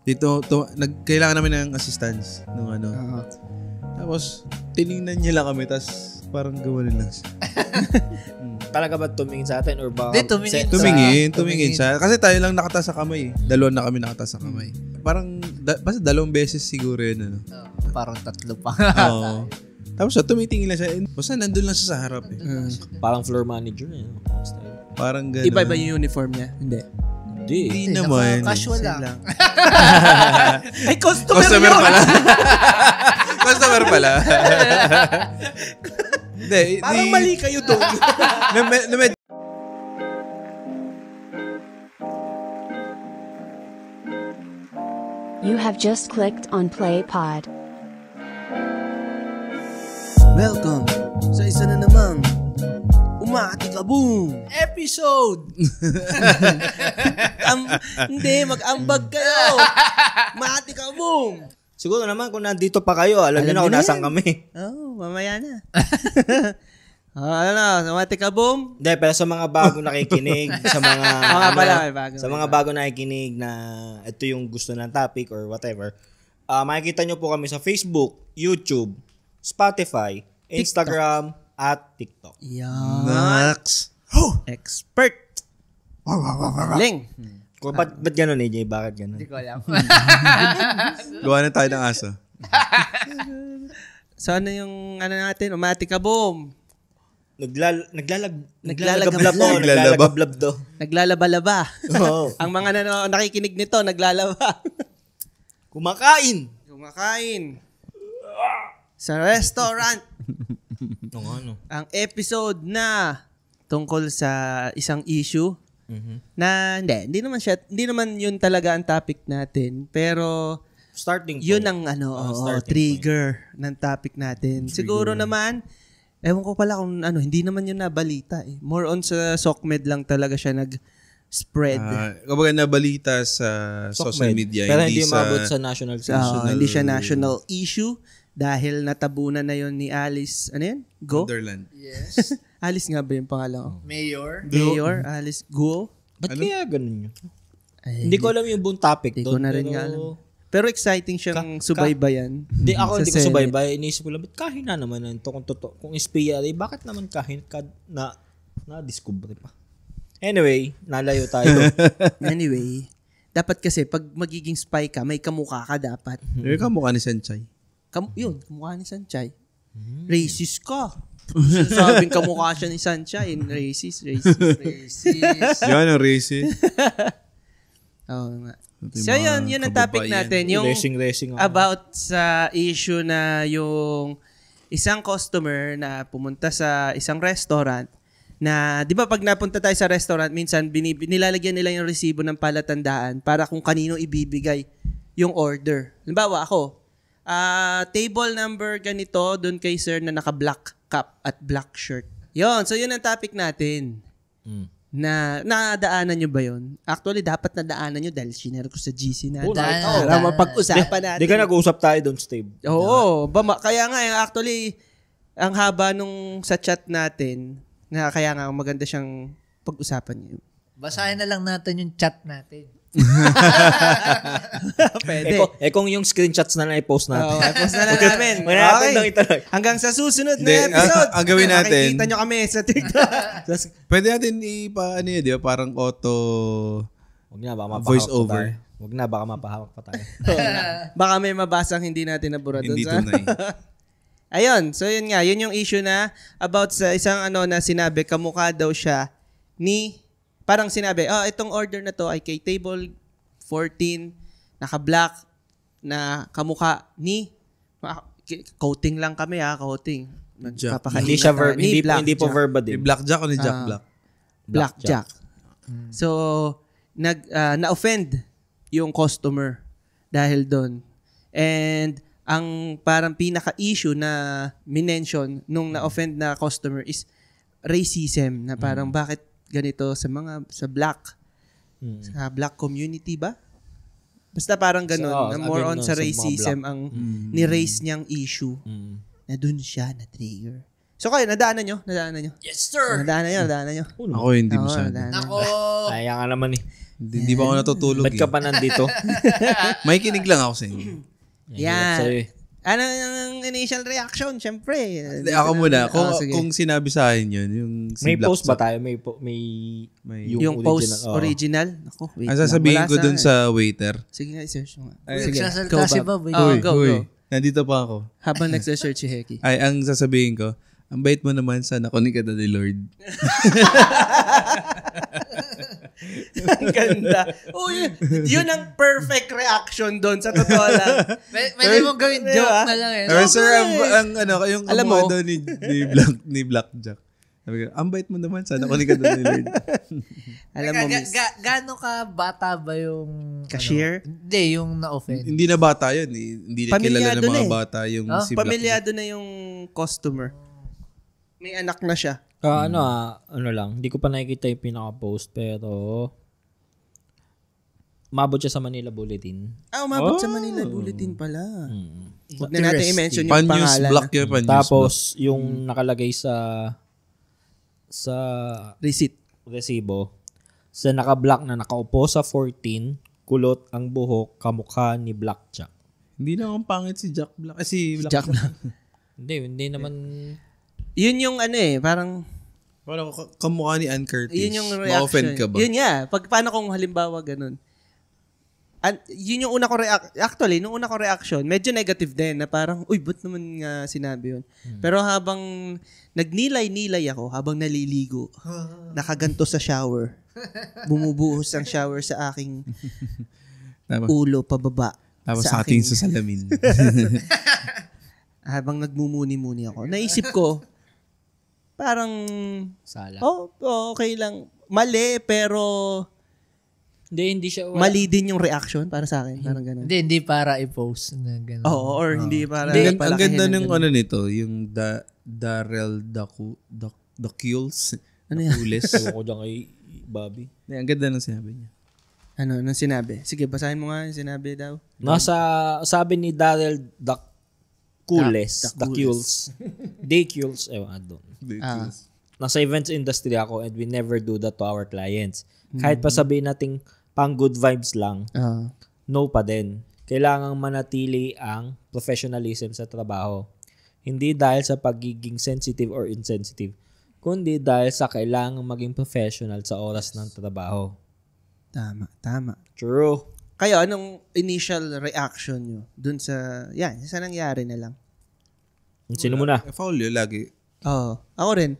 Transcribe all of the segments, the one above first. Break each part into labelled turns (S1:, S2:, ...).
S1: Kailangan namin ng assistance nung ano. Tapos, tinignan niya lang kami, tapos parang gawain lang siya.
S2: Talaga ba tumingin sa atin or ba?
S1: Tumingin siya. Kasi tayo lang nakataas sa kamay. Dalawa na kami nakataas sa kamay. Parang, basta 2 beses siguro yun. Ano?
S3: Parang 3 pa.
S1: Oo. Tapos siya, tumitingin lang siya. Basta nandun lang siya sa harap eh.
S2: Parang floor manager eh.
S1: Parang gano'n.
S4: Iba yung uniform niya?
S1: Hindi naman.
S3: Casual lang.
S4: Ay, customer
S1: pala. Customer pala. Hindi.
S4: Parang mali kayo doon.
S5: You have just clicked on Play Pod.
S4: Welcome sa isa na namang Umati Ka Boom episode. Hindi, mag-ambag kayo. Umati Ka Boom.
S2: Siguro naman kung nandito pa kayo, alam niyo na kung nasaan kami.
S4: Mamaya na. Umati Ka Boom.
S2: Hindi, pero sa mga bago nakikinig, sa mga sa mga bago nakikinig na ito yung gusto ng topic or whatever, makikita nyo po kami sa Facebook, YouTube, Spotify, Instagram, at TikTok.
S1: Max.
S4: Expert. Ling.
S2: Ba't gano'n, AJ? Bakit gano'n?
S3: Hindi ko alam.
S1: Gawa na tayo ng aso.
S4: So ano yung natin? Umati Ka Boom.
S2: Naglalagablab do.
S4: Naglalaba-laba.
S2: Oo.
S4: Ang mga nakikinig nito, naglalaba.
S2: Kumakain.
S4: Sa restaurant.
S2: Ano?
S4: Ang episode na tungkol sa isang issue na hindi naman yun talaga ang topic natin, pero
S2: Starting
S4: yun
S2: point.
S4: ang trigger ng topic natin. Siguro naman, ewan ko pala kung hindi naman yun nabalita eh. More on sa SOCMED lang talaga siya nag-spread.
S1: Kapag nabalita sa social media,
S2: pero hindi umabot sa national issue.
S4: Hindi siya national issue dahil natabunan na yun ni Alice, Go?
S1: Wonderland.
S3: Yes.
S4: Alice nga ba yung pangalan?
S3: Mayor,
S4: Alice Guo.
S2: Ba't kaya ganun yun? Hindi ko alam yung buong topic doon.
S4: Hindi ko na rin nga alam. Pero exciting siyang subaybayan.
S2: Hindi ko subaybay. Inisip ko lang, ba't kahina naman na ito? Kung espiya, bakit naman kahin na-discover pa? Anyway, nalayo tayo.
S4: Anyway, dapat kasi pag magiging spy ka, may kamukha ka dapat.
S1: Kamukha ni Sanchay.
S4: Kamukha ni Sanchay. Racist ka. Sabing kamukha siya ni Sanchay. Racist.
S1: Yan ang racist.
S4: Oo nga. So yun ang topic natin. Yung
S2: racing
S4: about sa issue na yung isang customer na pumunta sa isang restaurant na, di ba pag napunta tayo sa restaurant, minsan nilalagyan nila yung resibo ng palatandaan para kung kanino ibibigay yung order. Halimbawa ako, table number ganito doon kay sir na naka-black cap at black shirt. So yun ang topic natin. Na nadaanan nyo ba yun? Actually, dapat nadaanan nyo dahil sinare ko sa GC natin. Para mapag-usapan natin.
S2: Di ka nag-usap tayo doon, Steve.
S4: Oo. Kaya nga, actually, ang haba nung sa chat natin, na kaya nga maganda siyang pag-usapan nyo.
S3: Basahin na lang natin yung chat natin.
S4: Pwede.
S2: Kung yung screenshots na lang i-post natin.
S4: Oo, i-post na lang namin. Okay. Hanggang sa susunod na episode.
S1: Ang gawin natin.
S4: Makikita nyo kami sa TikTok.
S1: Pwede natin di ba? Parang auto
S2: Huwag na, baka
S1: voice over.
S2: Huwag na, baka mapahawak pa tayo.
S4: Baka may mabasang hindi natin nabura doon.
S1: Hindi tunay.
S4: Ayun. So yun nga. Yun yung issue na about sa isang na sinabi, kamukha daw siya ni... Parang sinabi, itong order na to ay kay table 14, naka-black, na kamukha ni, coating lang kami coating.
S2: Hindi siya verb, hindi po verb din.
S1: Blackjack o ni Jack Black?
S4: Blackjack. So, na-offend yung customer dahil doon. And, ang parang pinaka-issue na minention nung na-offend na customer is racism, na parang bakit ganito sa black community ba? Basta parang ganun, na more on sa racism ang ni-raise niyang issue na dun siya na-trigger. So kayo, nadaanan nyo?
S3: Yes, sir!
S4: Nadaanan nyo?
S1: Ako hindi masyado.
S3: Nako!
S2: Kaya nga naman
S1: Hindi pa ako natutulog.
S2: Ba't ka pa nandito?
S1: May kinig lang ako sa inyo.
S4: Yan.
S2: Sa'yo eh.
S4: Ano ang initial reaction? Siyempre.
S1: Hindi, ako muna.
S4: Sige.
S1: Kung sinabi sa akin yun, yung si
S2: May
S1: Black
S2: post ba
S1: Jack,
S2: tayo? May
S4: yung post
S2: Oo.
S4: original? Ako, wait
S1: ang
S4: lang.
S1: sasabihin
S4: Wala
S1: ko dun sa waiter,
S4: Sige nga, i-search mo nga.
S3: Sige,
S4: Go,
S3: nagsasalita si
S4: Bob.
S3: Bob.
S4: Oh,
S1: Uy,
S4: go.
S1: nandito pa ako.
S4: Habang nagsa-search si Heki.
S1: Ay, ang sasabihin ko, ang bait mo naman, sana kunin ka na ni Lord.
S4: Ang ganda. Uy, yun ang perfect reaction doon sa totoo lang.
S3: Pwede mong gawin
S4: Diba?
S3: joke na lang eh.
S1: Pero sir, yung
S4: Alam
S1: kamuha
S4: mo-
S1: daw ni Black Jack. Sabi ko, ang bait mo naman, sana kunin ka na ni Lord.
S4: Alam mo, miss.
S3: Gaano ka bata ba yung...
S4: Cashier?
S3: Hindi, yung na-offend.
S1: Hindi na bata yun. Hindi na kilala
S4: Pamilyado
S1: ng mga
S4: na eh.
S1: bata yung si Black Jack.
S4: Pamilyado na yung customer. May anak na siya.
S2: Ano lang, hindi ko pa nakikita yung pinaka-post, pero umabot siya sa Manila Bulletin.
S4: Umabot sa Manila Bulletin pala. Huwag na natin i-mention yung
S1: Pan-news
S4: pangalan.
S1: block yun, pan-news block.
S2: Tapos, yung nakalagay sa
S4: Receipt.
S2: resibo, sa naka-black na nakaupo sa 14, kulot ang buhok, kamukha ni Black Jack.
S1: Hindi na akong pangit si Jack Black. Si Black
S4: Jack Black.
S2: Hindi naman...
S4: Yun yung parang,
S1: Parang kamukha ni Ann Curtis.
S4: yun yung reaction.
S1: Ma-offend ka ba?
S4: Yun nga. Paano kung halimbawa ganun? Yun yung una ko actually, nung una ko reaction, medyo negative din na parang, uy, ba't naman nga sinabi yun? Pero habang nagnilay-nilay ako, habang naliligo, nakaganto sa shower, bumubuhos ang shower sa aking
S1: Tama.
S4: ulo pababa.
S1: Tapos
S4: sa
S1: ating
S4: aking,
S1: sa salamin.
S4: habang nagmumuni-muni ako, naisip ko, parang,
S2: Sala.
S4: okay lang. Mali, pero
S2: Hindi siya...
S4: mali din yung reaction para sa akin. Parang ganun.
S3: Hindi para i-post na gano'n.
S4: Oo, or hindi para
S1: Ang
S4: palakihin
S1: ganda
S4: ng
S1: ng
S4: ganun.
S1: ano nito, yung Darrell Dacules.
S4: Ano yan?
S1: Dacules.
S2: Ewan ko dyan kay Bobby.
S1: Ang ganda ng sinabi niya.
S4: Anong sinabi? Sige, basahin mo nga yung sinabi daw.
S2: Sabi ni Darrell Dacules.
S4: Dacules.
S2: Dacules. Ewan, I don't. Nasa events industry ako and we never do that to our clients. Kahit pa sabihin nating pang good vibes lang, no pa din. Kailangang manatili ang professionalism sa trabaho. Hindi dahil sa pagiging sensitive or insensitive, kundi dahil sa kailangang maging professional sa oras ng trabaho.
S4: Tama.
S2: True.
S4: Kayo, anong initial reaction nyo dun sa nangyari na lang?
S2: Sino muna?
S1: Foul yun lagi.
S4: Oo. Ako rin.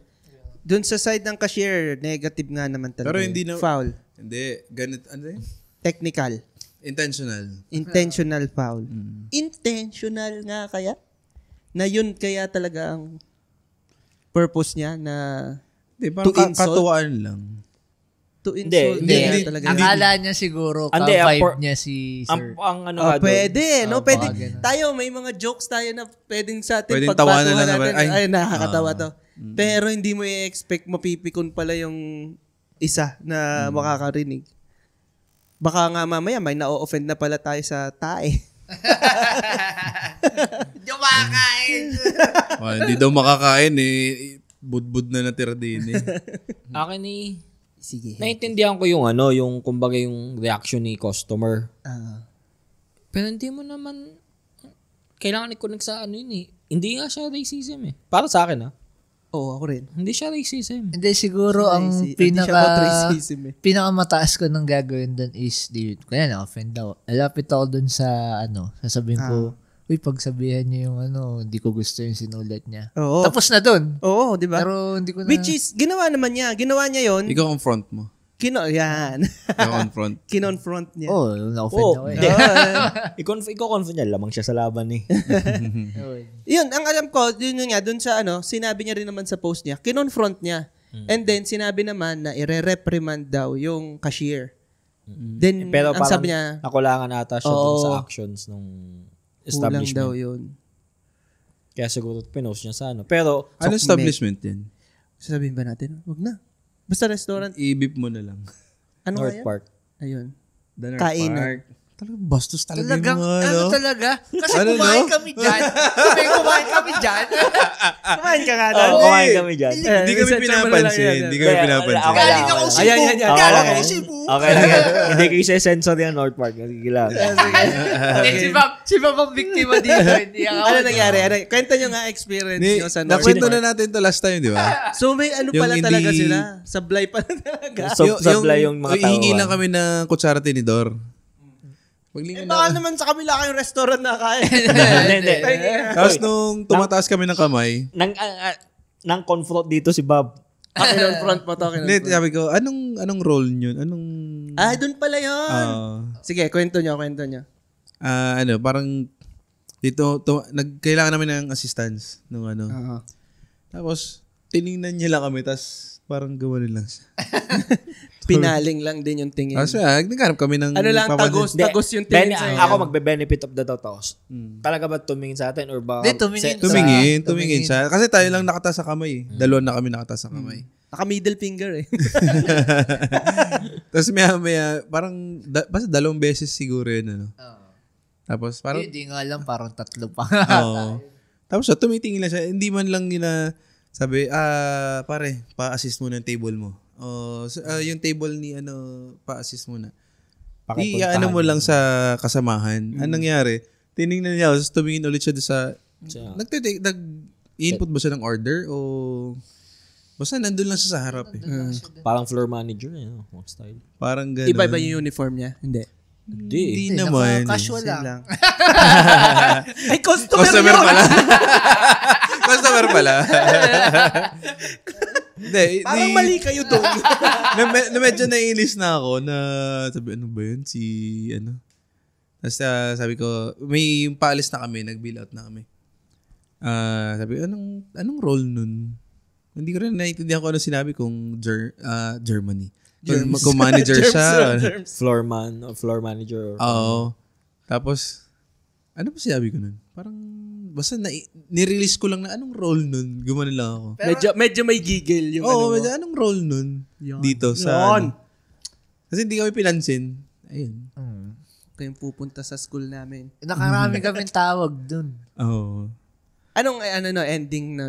S4: Dun sa side ng cashier, negative nga naman talaga.
S1: Pero hindi na...
S4: Foul.
S1: Hindi. Ganit. Ano yun?
S4: Technical.
S1: Intentional
S4: foul. Intentional nga kaya? Na yun kaya talaga ang purpose niya na
S1: Hindi, parang
S4: To insult?
S1: katuwaan lang.
S4: to insult
S2: Hindi.
S4: kaya talaga.
S3: Akala niya siguro
S2: Hindi,
S3: ka-vibe niya si Sir.
S2: Ang ano
S4: Oh,
S2: nga doon,
S4: pwede, no?
S3: baka
S4: Pwede.
S3: ganun.
S4: Tayo, may mga jokes tayo na pwedeng sa atin
S1: Pwedeng
S4: pagbatuhan
S1: tawanan lang
S4: natin.
S1: naman.
S4: Ay, nakakatawa to. Pero hindi mo i-expect mapipikon pala yung isa na makakarinig. Baka nga mamaya may na-offend na pala tayo sa tae.
S3: Hindi ko makakain.
S1: Hindi daw makakain eh. Budbud na natira din eh.
S2: akin
S4: Sige.
S2: naiintindihan ko yung yung kumbaga yung reaction ni customer. Pero hindi mo naman kailangan i-connect sa yun eh. Hindi nga siya racism eh. Para sa akin
S4: Oo, ako rin.
S2: Hindi siya racism.
S3: Hindi, siguro ang
S4: Hindi siya about racism eh.
S3: pinakamataas ko nang gagawin doon is, kaya na-offend daw. Alapit ako doon sa, sasabihin ko, uy, pagsabihan niyo yung hindi ko gusto yung sinulat niya.
S4: Oo.
S3: Tapos na doon.
S4: Oo, di ba?
S3: Pero hindi ko na...
S4: Which is, ginawa naman niya. Ginawa niya yon.
S1: Ikaw confront mo.
S4: Yan.
S1: Ikaw confront.
S4: Kinonfront niya.
S3: na-offend ako eh.
S2: Iko-confront niya, lamang siya sa laban eh.
S4: Yun, ang alam ko, yun nga, dun sa sinabi niya rin naman sa post niya, kinonfront niya. And then, sinabi naman na ire-reprimand daw yung cashier. Then,
S2: Pero
S4: ang
S2: parang
S4: sabi niya,
S2: nakulangan ata siya dun sa actions nung
S4: kulang
S2: establishment.
S4: daw yun.
S2: Kaya siguro pinost niya sa Pero,
S1: Ano establishment yan?
S4: Sasabihin ba natin? Wag na. Basta restaurant.
S1: I-beep mo na lang.
S4: Ano nga
S2: North
S4: yan?
S2: Park.
S4: Ayun.
S1: The North
S4: Kainan.
S1: Park. Talagang bastos talaga
S3: Talagang,
S1: yung mga,
S3: ano talaga? Kasi
S1: Ano,
S3: kumain
S1: no?
S3: kami dyan. Kumain kami dyan.
S4: Kumain ka nga doon.
S2: Oo, kumain kami dyan.
S1: Hindi kami pinapansin. Hindi kami pinapansin.
S3: Galing ako Cebu.
S4: Ayan.
S3: Galing ako Cebu.
S2: Okay lang yan. Hindi ko isa-sensor yan, North Park. Sige lang.
S3: Si Bob ang biktima dito. Hindi ako.
S4: Ano nangyari? Kwento nyo nga experience nyo sa North
S1: Nakwento
S4: Park.
S1: na natin to last time, di ba?
S4: So may ano
S1: Yung
S4: pala
S1: hindi-
S4: talaga sila? Sablay pala talaga.
S2: Sablay yung mga tao.
S1: Hihingi lang kami ng kutsara tinidor. Paglingon
S4: Baka naman sa kabila kayong restaurant na kain.
S2: Hindi.
S1: Tapos nung tumataas kami ng kamay,
S2: Nang confront dito si Bob.
S4: Kinonfront mo to.
S1: hindi, sabi ko, anong role nyo?
S4: Doon pala yun. Sige, kwento nyo.
S1: Parang dito, kailangan namin ng assistance nung ano. Tapos, tiningnan niya lang kami, tapos parang gawalin lang siya.
S4: Pinaling lang din yung tingin.
S1: Tapos, naghanap kami ng...
S4: Ano lang, tagos yung tingin sa'yo.
S2: Ako magbe-benefit of the doubt ako. Talaga ba tumingin sa atin or ba?
S3: Hindi,
S1: Tumingin siya. Kasi tayo lang nakata sa kamay. Dalawa na kami nakata sa kamay.
S4: Naka-middle finger eh.
S1: Tapos maya, parang, basta 2 beses siguro yun, ano. Tapos parang,
S3: Hindi nga lang, parang 3 pa.
S1: oo. Tapos siya, tumitingin lang siya. Hindi man lang sabi, pare, pa-assist muna yung table mo. Yung table ni, pa-assist muna. Ano mo lang sa kasamahan. Anong nangyari? Tiningnan niya, tapos tumingin ulit siya sa, nag-input ba siya ng order o basta nandun lang siya sa harap eh.
S2: Parang floor manager, style.
S1: Parang gano'n.
S4: Iba-iba yung uniform niya? Hindi.
S1: Hindi naman.
S3: Casual
S4: Same
S3: lang.
S4: Ay, customer
S1: Customer
S4: yun!
S1: pala. Customer pala. Hindi,
S4: Parang mali kayo doon.
S1: medyo naiinis na ako na sabi, ano ba yun? Tapos sabi ko, may paalis na kami, nag-bill out na kami. Sabi, anong role nun? Hindi ko rin naiintindihan ko ano sinabi kung Germany. Kung manager siya.
S2: Floorman or floor manager.
S1: Oo. Tapos, ano ba sinabi ko nun? Parang, basta nirelease ko lang na anong role nun. Gumano lang ako.
S4: Medyo may gigil yung
S1: Oo,
S4: ano mo.
S1: anong role nun?
S4: Yun.
S1: Dito sa... Kasi hindi kami pinansin. Ayun.
S4: Kayong pupunta sa school namin.
S3: Nakarami kaming tawag dun.
S1: Oo.
S4: Anong ending na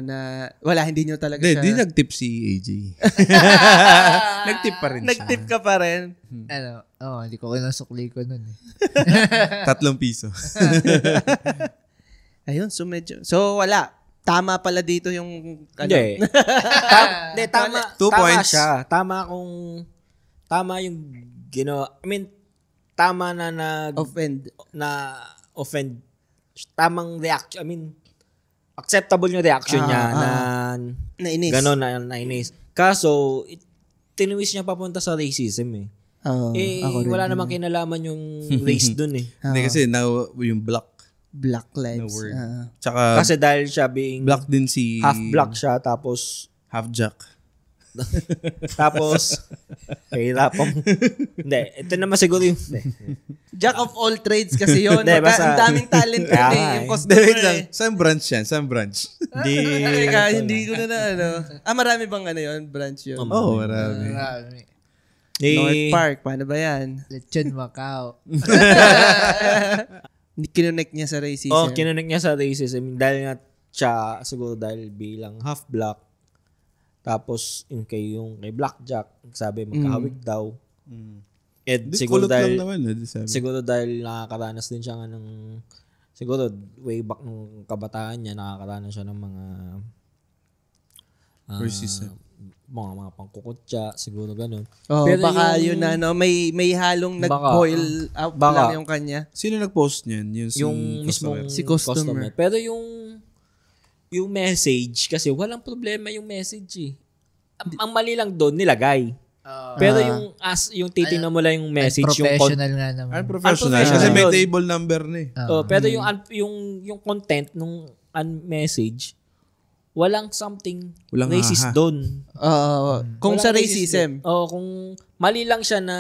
S4: wala, hindi nyo talaga siya.
S1: Hindi nag-tip si AJ. Nag-tip pa rin siya.
S4: Nag-tip ka pa rin.
S3: Hindi ko kinasukli ko nun eh.
S1: 3 piso.
S4: Ayun, so wala. Tama pala dito yung
S2: Hindi. Tama.
S1: 2
S2: tama
S1: points.
S2: siya. Tama yung ginawa. I mean, tama na offend. Tamang reaction. I mean, acceptable yung reaction niya na
S4: nainis.
S2: Ganon na nainis. Kaso, tinuwis niya papunta sa racism eh. Wala namang kinalaman yung race dun eh.
S1: Hindi kasi now, yung black
S4: Black
S1: na
S4: lives.
S1: word. Tsaka,
S2: Kasi dahil siya being
S1: black din si...
S2: half black siya, tapos
S1: Half-jack.
S2: Kahirapang. Hindi, ito naman siguro yung...
S4: Jack of all trades kasi yun.
S2: Hindi, basta-
S4: Ang daming talent yun
S2: Kaya
S4: eh.
S2: nga
S4: Yung
S2: eh.
S4: customer
S1: Wait lang.
S4: eh.
S1: Saan branch yan? Saan branch?
S4: Hindi ko na ano. Marami bang yun? Branch yun.
S1: Oo, marami.
S3: Marami.
S4: North Park. Paano ba yan?
S3: Lechon Macau.
S4: Kinonect niya sa racism.
S2: Kinunik niya sa racism dahil nga siya, siguro dahil bilang half black. Tapos yung kay Blackjack, sabi magkahawig daw. Siguro
S1: Kulot
S2: dahil
S1: lang naman. Sabi.
S2: siguro dahil nakakaranas din siya ng siguro way back nung kabataan niya, nakakaranas siya ng mga
S1: Racism.
S2: mga pangkukutya, siguro ganun.
S4: Pero baka yun na, may halong nag-boil out
S2: Baka.
S4: lang yung kanya.
S1: Sino nag-post niyan?
S2: Yung mismong
S4: Si customer.
S2: Pero yung message, kasi walang problema yung message eh. Ang mali lang doon, nilagay. Pero yung titingnan mo lang yung message, yung
S3: Professional nga naman.
S1: Unprofessional.
S2: Unprofessional.
S1: Kasi may
S2: Yun.
S1: table number na eh.
S2: pero yung content nung message, walang something
S1: Walang
S2: racist
S1: aha.
S2: doon.
S4: Kung
S2: Walang
S4: sa
S2: racist
S4: racism.
S2: doon. Kung mali lang siya na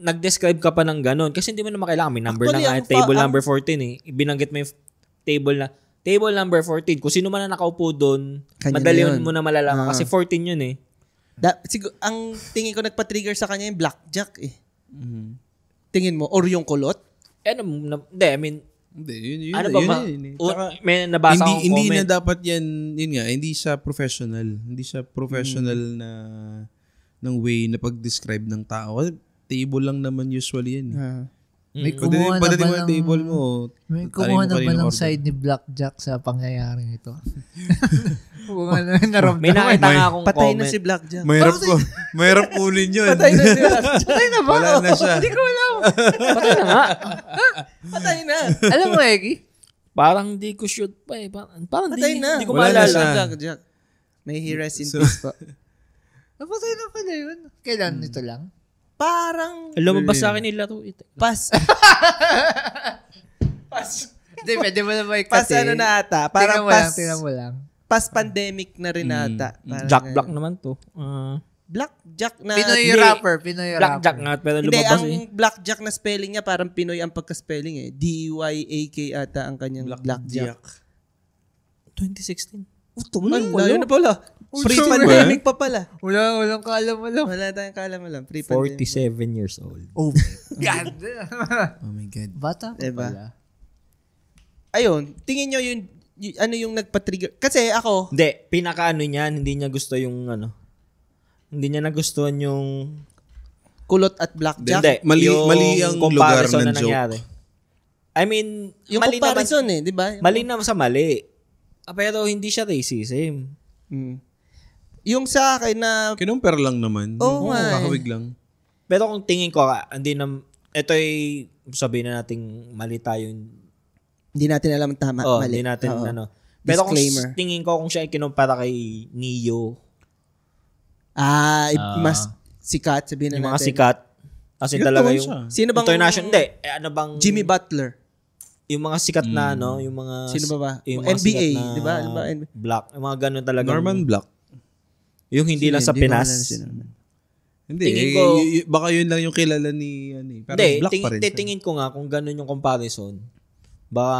S2: nag-describe ka pa ng ganun. Kasi hindi mo naman kailangan. May number
S4: Actually,
S2: na nga. Table number 14 eh. Ibinanggit mo yung table number 14. Kung sino man na nakaupo doon,
S4: Kanya
S2: madali
S4: na yun.
S2: mo na malalaman. Kasi 14 yun eh.
S4: Ang tingin ko nagpa-trigger sa kanya yung Blackjack eh. Tingin mo? Or yung kulot?
S2: Hindi, I mean,
S1: Hindi, yun.
S2: ano ba
S1: Tsaka,
S2: may nabasa akong
S1: hindi
S2: comment.
S1: na dapat yan, yun nga, hindi siya professional. Hindi siya professional na ng way na pag-describe ng tao. Kasi table lang naman usually yan.
S3: May kumuha na ba
S1: Pagdating mo
S3: ng
S1: ng table mo,
S3: may kumuha na ba ng side ni Blackjack sa pangyayaring ito? Kung ano naramdaman.
S2: May nakita nga akong
S4: Patay
S2: comment.
S4: na si Blackjack.
S1: Mahirap kunin yun.
S4: Patay na si Blackjack.
S3: Patay na ba?
S1: Wala na siya.
S3: Hindi ko alam.
S2: Patay na nga.
S4: Patay na.
S3: Alam mo, Eki?
S2: Parang hindi ko shoot pa eh. Parang
S4: Patay na.
S2: hindi ko
S1: Wala na
S2: maalala.
S1: siya.
S4: Blackjack. May he rest in peace po.
S3: Napatay na pala yun. Kailan nito lang?
S4: Parang
S2: Lumabas sa akin nila to.
S4: pas.
S3: Hindi, pwede mo na maikat
S4: Pas ano na ata. Parang
S3: Tingnan mo lang.
S4: pas pandemic na rin ata. Parang
S2: Jack
S4: ganun.
S2: Black naman to.
S4: Blackjack na.
S3: Pinoy
S4: Hindi.
S3: rapper.
S2: Blackjack nga, pero
S4: Hindi,
S2: lumabas
S4: ang
S2: eh.
S4: Blackjack na spelling niya parang Pinoy ang pagka-spelling eh. D-Y-A-K ata ang kanyang Blackjack.
S2: 2016.
S4: Layo na pala. Pre-pandemic pa pala.
S3: Walang kaalam-alam.
S4: Wala tayong kaalam-alam. Pre-pandemic.
S2: 47 years old.
S3: Oh, God.
S1: Oh my God.
S3: Bata pa
S4: Diba?
S3: pala.
S4: Ayun, tingin nyo yung ano yung nagpa-trigger. Kasi ako,
S2: Hindi, pinaka-ano niyan, hindi niya gusto yung hindi niya nagustuhan yung
S4: kulot at blackjack.
S2: Hindi,
S1: Mali-
S2: yung
S1: mali ang lugar
S2: comparison
S1: ng
S2: na nangyari. I mean,
S4: Yung
S2: mali naman,
S4: comparison di ba?
S2: mali naman sa mali. Pero hindi siya racism.
S4: Mm. Yung sa akin na,
S1: Kinumpir lang naman.
S4: Oo nga eh.
S1: Kakawig lang.
S2: Pero kung tingin ko, hindi na, ito ay sabihin na nating mali tayo.
S4: hindi natin alam ang tama, mali.
S2: Hindi natin,
S4: Oo.
S2: Pero kung
S4: Disclaimer.
S2: tingin ko, kung siya ay kinumpara kay Neo,
S4: Mas sikat, sabihin na
S2: yung
S4: natin.
S2: mga sikat, kasi
S1: Sikat
S2: talaga
S1: naman
S2: yung
S1: siya.
S4: Sino bang,
S2: international, hindi, ano bang,
S4: Jimmy Butler.
S2: yung mga sikat na, yung mga,
S4: Sino ba?
S2: yung mga
S4: NBA,
S2: sikat na
S4: di ba? Ano ba?
S2: black, yung mga ganun talaga.
S1: Norman Black.
S2: Yung hindi lang sa
S4: Hindi ko
S2: Pinas.
S4: alam sino naman.
S1: Hindi.
S2: Tingin ko-
S1: Baka yun lang yung kilala ni Pero
S2: Hindi,
S1: Black pa rin siya.
S2: tingin ko nga kung ganun yung comparison. Baka,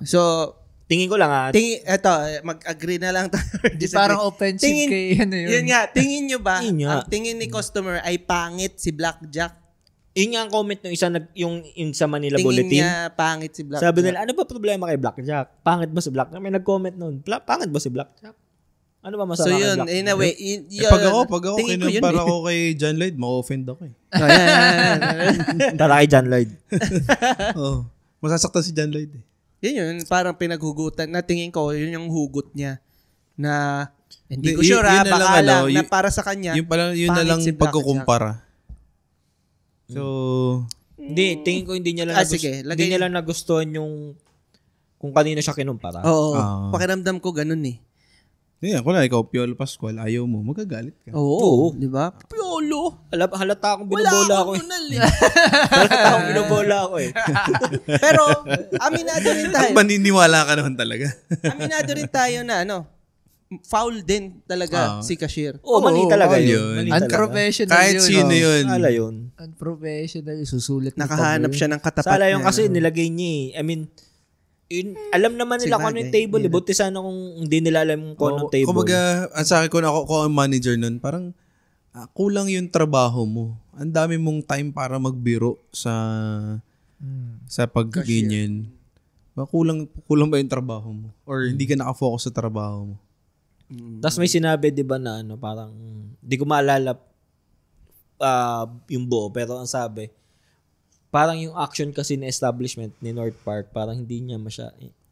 S4: So,
S2: tingin ko lang
S4: eto, mag-agree na lang tayo.
S3: Di parang offensive
S4: Tingin-
S3: kay ano yun.
S4: Yun nga, tingin nyo ba,
S2: Yun nga.
S4: ang tingin ni customer ay pangit si Blackjack?
S2: yun nga ang comment ng isa, yung sa Manila
S4: Tingin
S2: Bulletin.
S4: niya pangit si Blackjack.
S2: Sabi nila, ano ba problema kay Blackjack? Pangit ba si Blackjack? May nag-comment noon. Pangit ba si Blackjack? Ano ba
S4: So
S2: masama kay
S4: yun,
S2: Blackjack?
S4: in a way,
S1: Pag ako
S4: tingin ko yun
S1: kinumpara
S4: eh.
S1: ko kay John Lloyd, ma-offend ako eh.
S4: Oh, yan.
S2: Tara kay John Lloyd.
S1: Oo. Masasaktan si John Lloyd eh.
S4: Yun, parang pinaghugutan. Na tingin ko, yun yung hugot niya. Na, hindi ko
S1: Yun-
S4: sure
S1: yun na
S4: baka
S1: lang,
S4: lang, na
S1: yun-
S4: para sa kanya,
S1: Yun na
S4: pangit
S1: lang
S4: si Blackjack.
S1: pagkukumpara. So,
S2: Hindi, tingin ko hindi niya lang
S4: sige,
S2: hindi niya lang nagustuhan yung kung kanino siya kinumpara.
S4: Oo,
S1: Ah.
S4: pakiramdam ko ganun eh.
S1: yan, kung ikaw, Piolo Pascual, ayaw mo, magagalit ka.
S4: Oo, di ba? Piolo.
S2: Halata akong
S4: Wala
S2: binubola ako
S4: akong
S2: eh.
S4: tunal eh.
S2: Halata akong binubola ako eh.
S4: Pero, aminado rin tayo.
S1: Maniniwala ka naman talaga.
S4: Aminado rin tayo na foul din talaga si cashier.
S2: Oo, mali talaga
S1: mali
S2: yun.
S1: yun.
S2: Mali talaga.
S3: Unprofessional
S1: Kahit
S3: yun.
S1: sino yun.
S2: Sala yun.
S3: Unprofessional. Susulit. na
S4: Nakahanap
S3: pa ba
S4: siya ng katapat
S2: Sala yun
S4: niya.
S2: kasi nilagay niya eh. I mean, alam naman nila kung ano yung table eh. Buti sana kung hindi nila alam kung anong table.
S1: Kumbaga, ang sa akin, kung ako ang manager nun, parang kulang yung trabaho mo. Ang dami mong time para magbiro sa pagganyan. Kulang ba yung trabaho mo? Or hindi ka nakafocus sa trabaho mo?
S2: Tapos may sinabi, di ba, na parang, di ko maalala yung buo, pero ang sabi, parang yung action kasi na establishment ni North Park, parang hindi niya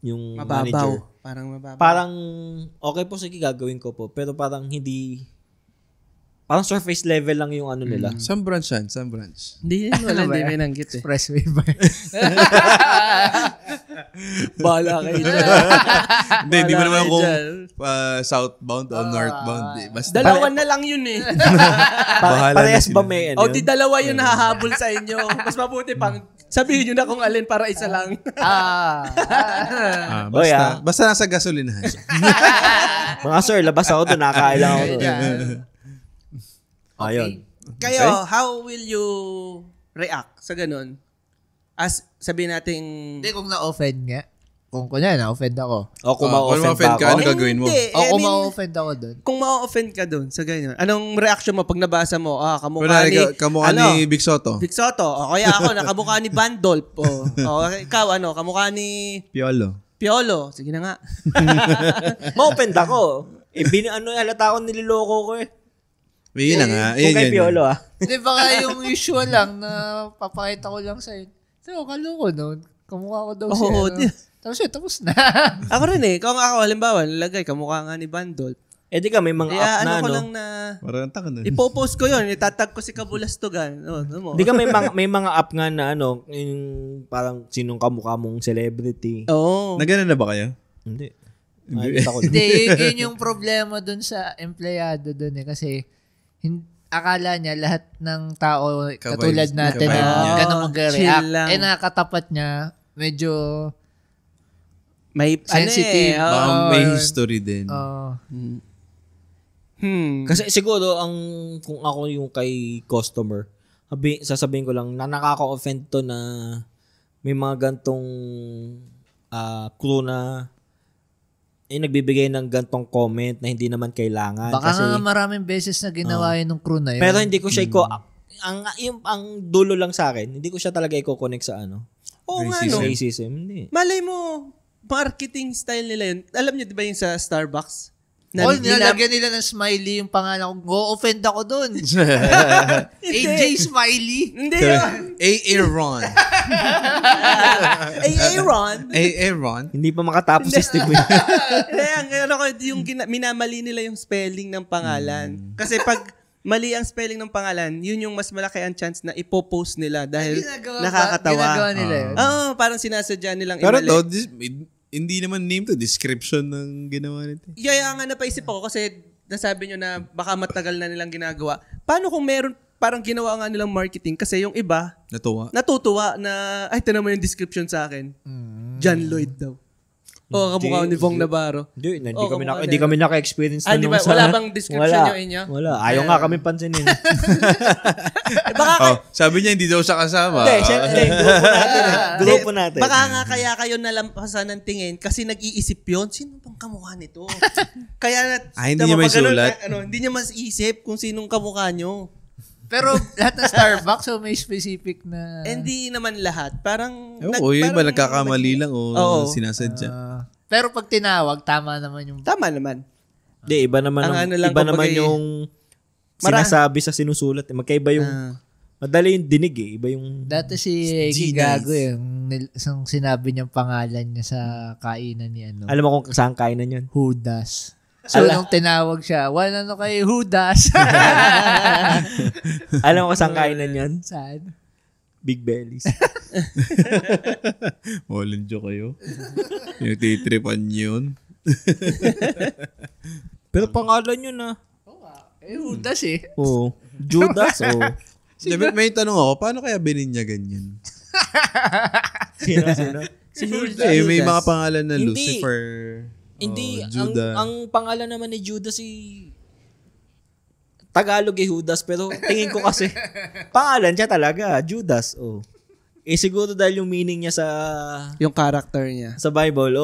S2: yung
S4: Mababaw.
S2: manager.
S4: Parang mababaw.
S2: Parang, okay po, sige, gagawin ko po. Pero parang hindi, parang surface level lang yung ano nila.
S1: Saan branch yan? Saan branch?
S4: Hindi, wala, hindi may nanggit eh.
S3: Expressway ba?
S2: Bahala kayo dyan.
S1: Hindi mo naman
S4: kayo
S1: kung
S4: dyan.
S1: southbound o northbound. Basta
S4: Dalawa na lang yun eh.
S1: bahala na
S2: Parehas
S1: sila.
S2: ba may ano?
S4: O di dalawa yung nahahabol sa inyo. Mas mabuti pang sabihin nyo na kung alin para isa lang.
S2: Oy,
S1: Basta nasa gasolinahan.
S2: Mga sir, labas ako doon, nakakailang ako doon. Ayun.
S4: Kayo, how will you react sa ganun? As sabihin natin,
S3: Hindi, kung na-offend nga. kung kunya, na-offend ako.
S2: O kung
S1: kung
S2: ma-offend
S1: ka, ano
S2: ako.
S1: gagawin mo?
S4: Hindi.
S3: O kung ma-offend ako doon.
S4: Kung ma-offend ka doon sa ganyan, anong reaction mo pag nabasa mo? Kamukha
S1: Wala,
S4: ni...
S1: kamukha ni Big Soto.
S4: Big Soto. O kaya ako, nakamukha ni Bandolp. O ikaw, kamukha ni Piolo. Sige na nga.
S2: Ma-offend ako. Halata ko nililoko ko eh.
S1: Yun na nga.
S2: Kung kay Piolo
S3: Hindi ba yung usual lang na papakita ko lang sa'yo. So, kaloko noon. Kamukha ko daw siya. Tapos na.
S4: Ako rin Kung ako, halimbawa, nilagay, kamukha nga ni Bandolp.
S2: Di ka may mga app na
S4: ko lang na...
S1: Parang taka na.
S4: Ipopost ko yun. Itatag ko si Kabulastugan.
S2: Di ka may mga app nga na yung parang sinong kamukha mong celebrity.
S4: Oo.
S1: Nagana na ba kayo?
S2: Hindi.
S3: Hindi, yun yung problema dun sa empleyado dun kasi akala niya lahat ng tao katulad natin na gano'n mag-react. Nakakatapat niya, medyo
S4: may
S3: sensitive.
S1: Baka may history din.
S2: Kasi siguro, kung ako yung kay customer, sasabihin ko lang na nakaka-offend to na may mga gantong crew na nagbibigay ng gantong comment na hindi naman kailangan.
S3: Baka
S2: kasi,
S3: nga maraming beses na ginawa yun ng crew na yun.
S2: Pero hindi ko siya ang dulo lang sa akin, hindi ko siya talaga i-connect sa racism. Hindi.
S4: Malay mo, marketing style nila yun. Alam niyo, di ba yung sa Starbucks?
S3: Nilalagyan nila ng smiley yung pangalan ko. Go-offend ako dun. AJ Smiley.
S4: Hindi yun.
S1: Aaron.
S4: Aaron.
S2: Hindi pa makatapos si Steve.
S4: Yung minamali nila yung spelling ng pangalan. Kasi pag mali ang spelling ng pangalan, yun yung mas malaki ang chance na ipopost nila dahil nakakatawa.
S3: Ginagawa nila yun.
S4: Parang sinasadya nilang
S1: Pero
S4: imali.
S1: hindi naman name to, description ng ginawa nito.
S4: Kaya nga napaisip ako kasi nasabi nyo na baka matagal na nilang ginagawa. Paano kung meron parang ginawa nga nilang marketing kasi yung iba natutuwa na tinan mo yung description sa akin. John Lloyd daw. Kamukha ni Vong Navarro.
S2: Hindi kami naka-experience na nung sa...
S4: Wala bang description yung inyo?
S2: Wala. Ayaw nga kami pansinin.
S1: Sabi niya hindi daw siya kasama.
S2: Hindi, grupo natin.
S4: Baka nga kaya kayo nalampasan ng tingin kasi nag-iisip yun, sino bang kamukha nito? Kaya
S1: hindi niya may sulat.
S4: Hindi niya mas-isip kung sinong kamukha nyo.
S3: Pero lahat ng Starbucks may specific na...
S4: Hindi naman lahat. Parang...
S1: Yung iba nagkakamali lang sinasadya.
S3: Pero pag tinawag, tama naman yung...
S4: Tama naman.
S2: Hindi, iba naman yung sinasabi sa sinusulat. Magkaiba yung... Madali yung dinig Iba yung...
S3: Dati si Gigago yung isang sinabi niyang pangalan niya sa kainan ni
S2: Alam mo kung saan kainan yun?
S3: Judas. So, nung tinawag siya, wala kay Judas.
S2: Alam mo kung saan kainan yun?
S3: Saan?
S2: Big Bellies.
S1: Walang joke kayo. Yung titripan yun.
S2: Pero pangalan yun
S3: Judas
S2: Judas
S1: May tanong ako, paano kaya bininyagan yun?
S2: Sino?
S1: May mga pangalan na Lucifer.
S2: Hindi,
S1: Judas.
S2: ang pangalan naman ni Judas Tagalog Judas, pero tingin ko kasi pangalan siya talaga, Judas. Siguro dahil yung meaning niya sa
S4: yung character niya
S2: sa Bible,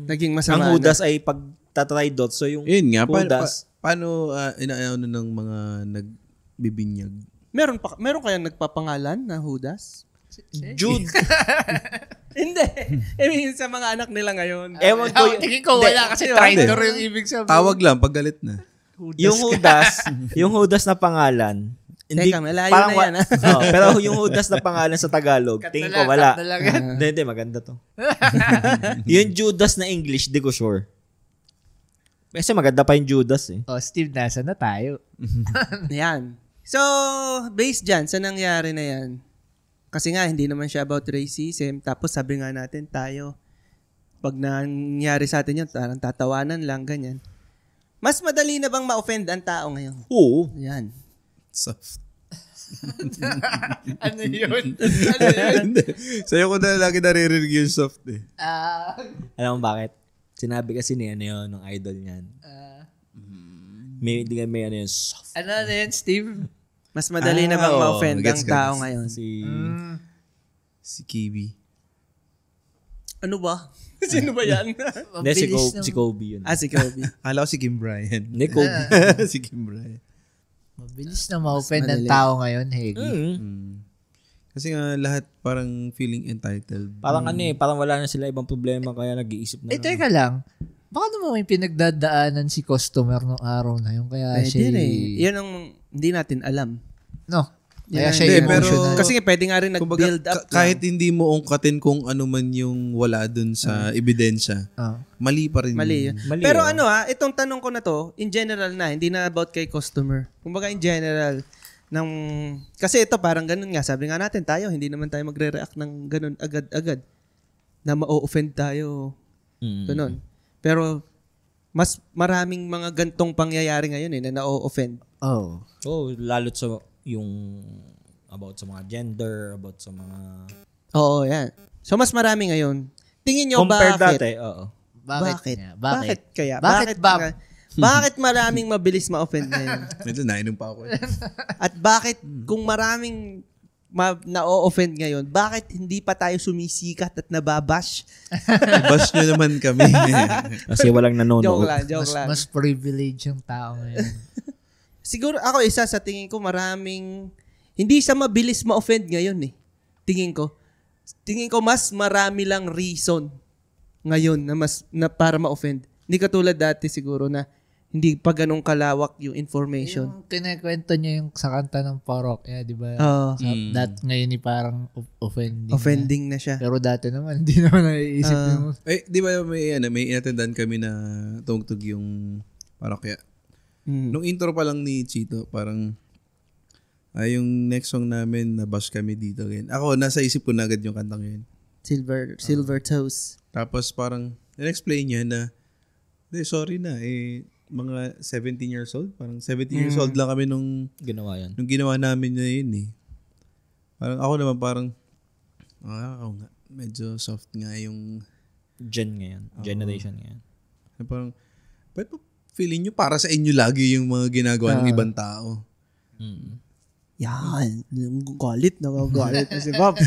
S4: naging masama.
S2: Ang Judas ay pagtatry dot. So yung
S1: yun nga,
S2: Judas.
S1: paano inaano ng mga nagbibinyag?
S4: Meron kayang nagpapangalan na Judas?
S2: Jude.
S4: Hindi. I mean, sa mga anak nila ngayon.
S2: Ewan ko.
S3: Tingin ko wala kasi traitor yung ibig sabihin.
S1: Tawag lang, pag galit na.
S2: Yung Judas na pangalan,
S4: Teka, malayo na yan.
S2: Pero yung Judas na pangalan sa Tagalog, tingin ko wala. Hindi, maganda to. Yung Judas na English, di ko sure. Kasi maganda pa yung Judas
S3: Steve, nasa na tayo?
S4: Yan. So, based dyan, sa nangyari na yan, kasi nga, hindi naman siya about racism. Tapos sabi nga natin, tayo, pag nangyari sa atin yun, parang tatawanan lang, ganyan. Mas madali na bang ma-offend ang tao ngayon?
S2: Oo.
S4: Yan.
S1: Soft.
S3: Ano yun?
S1: Sa'yo ko na lagi naririnig yung soft
S2: Alam mo bakit? Sinabi kasi niya yun, ng idol niyan. May yun, soft.
S3: Ano na yun, Steve?
S4: Mas madali na bang ma-offend ang tao ngayon?
S1: Si Kiwi.
S4: Ano ba? Sino ba yan?
S2: Hindi, si Kobe yun.
S4: Si Kobe.
S1: Akala ko si Kim Bryan.
S2: Hindi, Kobe.
S1: Si Kim Bryan.
S3: Mabilis na ma-offend ng tao ngayon, Hegi.
S1: Kasi nga lahat parang feeling entitled.
S2: Parang parang wala na sila ibang problema kaya nag-iisip na.
S3: Teka lang. Baka naman may pinagdadaanan si customer nung araw na yun. Kaya
S4: Pwede rin. Yan ang hindi natin alam.
S3: No. Kaya siya
S1: Hindi,
S3: emotional.
S4: Kasi pwede nga rin nag-build up.
S1: Kahit hindi mo ungkatin kung ano man yung wala dun sa ebidensya, mali pa rin.
S4: Mali yun. Pero itong tanong ko na to, in general na, hindi na about kay customer. Kumbaga in general, kasi ito parang ganun nga, sabi nga natin tayo, hindi naman tayo magre-react ng ganun agad-agad. Na ma-offend tayo. Ganun. Pero, mas maraming mga gantong pangyayari ngayon na na-offend.
S2: Lalo't sa yung about sa mga gender, about sa mga...
S4: Oo, yan. So, mas marami ngayon. Tingin nyo
S2: Compare
S4: bakit?
S2: dati, oo.
S3: Bakit kaya?
S4: Bakit maraming mabilis ma-offend ngayon?
S1: Medyo nainom pa ako.
S4: At bakit kung maraming na-offend ngayon, bakit hindi pa tayo sumisikat at nababash?
S1: Bash nyo naman kami.
S2: Kasi walang nanonood.
S4: Joke lang.
S3: Mas privilege yung tao ngayon.
S4: Siguro ako isa sa tingin ko maraming hindi siya mabilis ma-offend ngayon eh. Tingin ko mas marami lang reason ngayon na para ma-offend. Hindi katulad dati siguro na hindi pa ganun kalawak yung information.
S3: Yung kinikwento niya yung sa kanta ng Parokya, di ba? Ngayon ni parang
S4: offending na siya.
S3: Pero dati naman, hindi naman naiisip yung...
S1: Di ba may inatendan kami na tungtog yung Parokya. Nung intro pa lang ni Chito, parang yung next song namin, nabash kami dito. Ako, nasa isip ko na agad yung kantang yun.
S4: Silver Toes.
S1: Tapos parang, in-explain niya na, sorry na, mga 17 years old. Parang 17 years old lang kami nung ginawa namin na yun . Parang ako naman parang, ako nga, medyo soft nga yung
S2: generation ngayon.
S1: Parang, ba't po feeling nyo para sa inyo lagi yung mga ginagawa ng ibang tao?
S4: Yan. Galit na si Bob.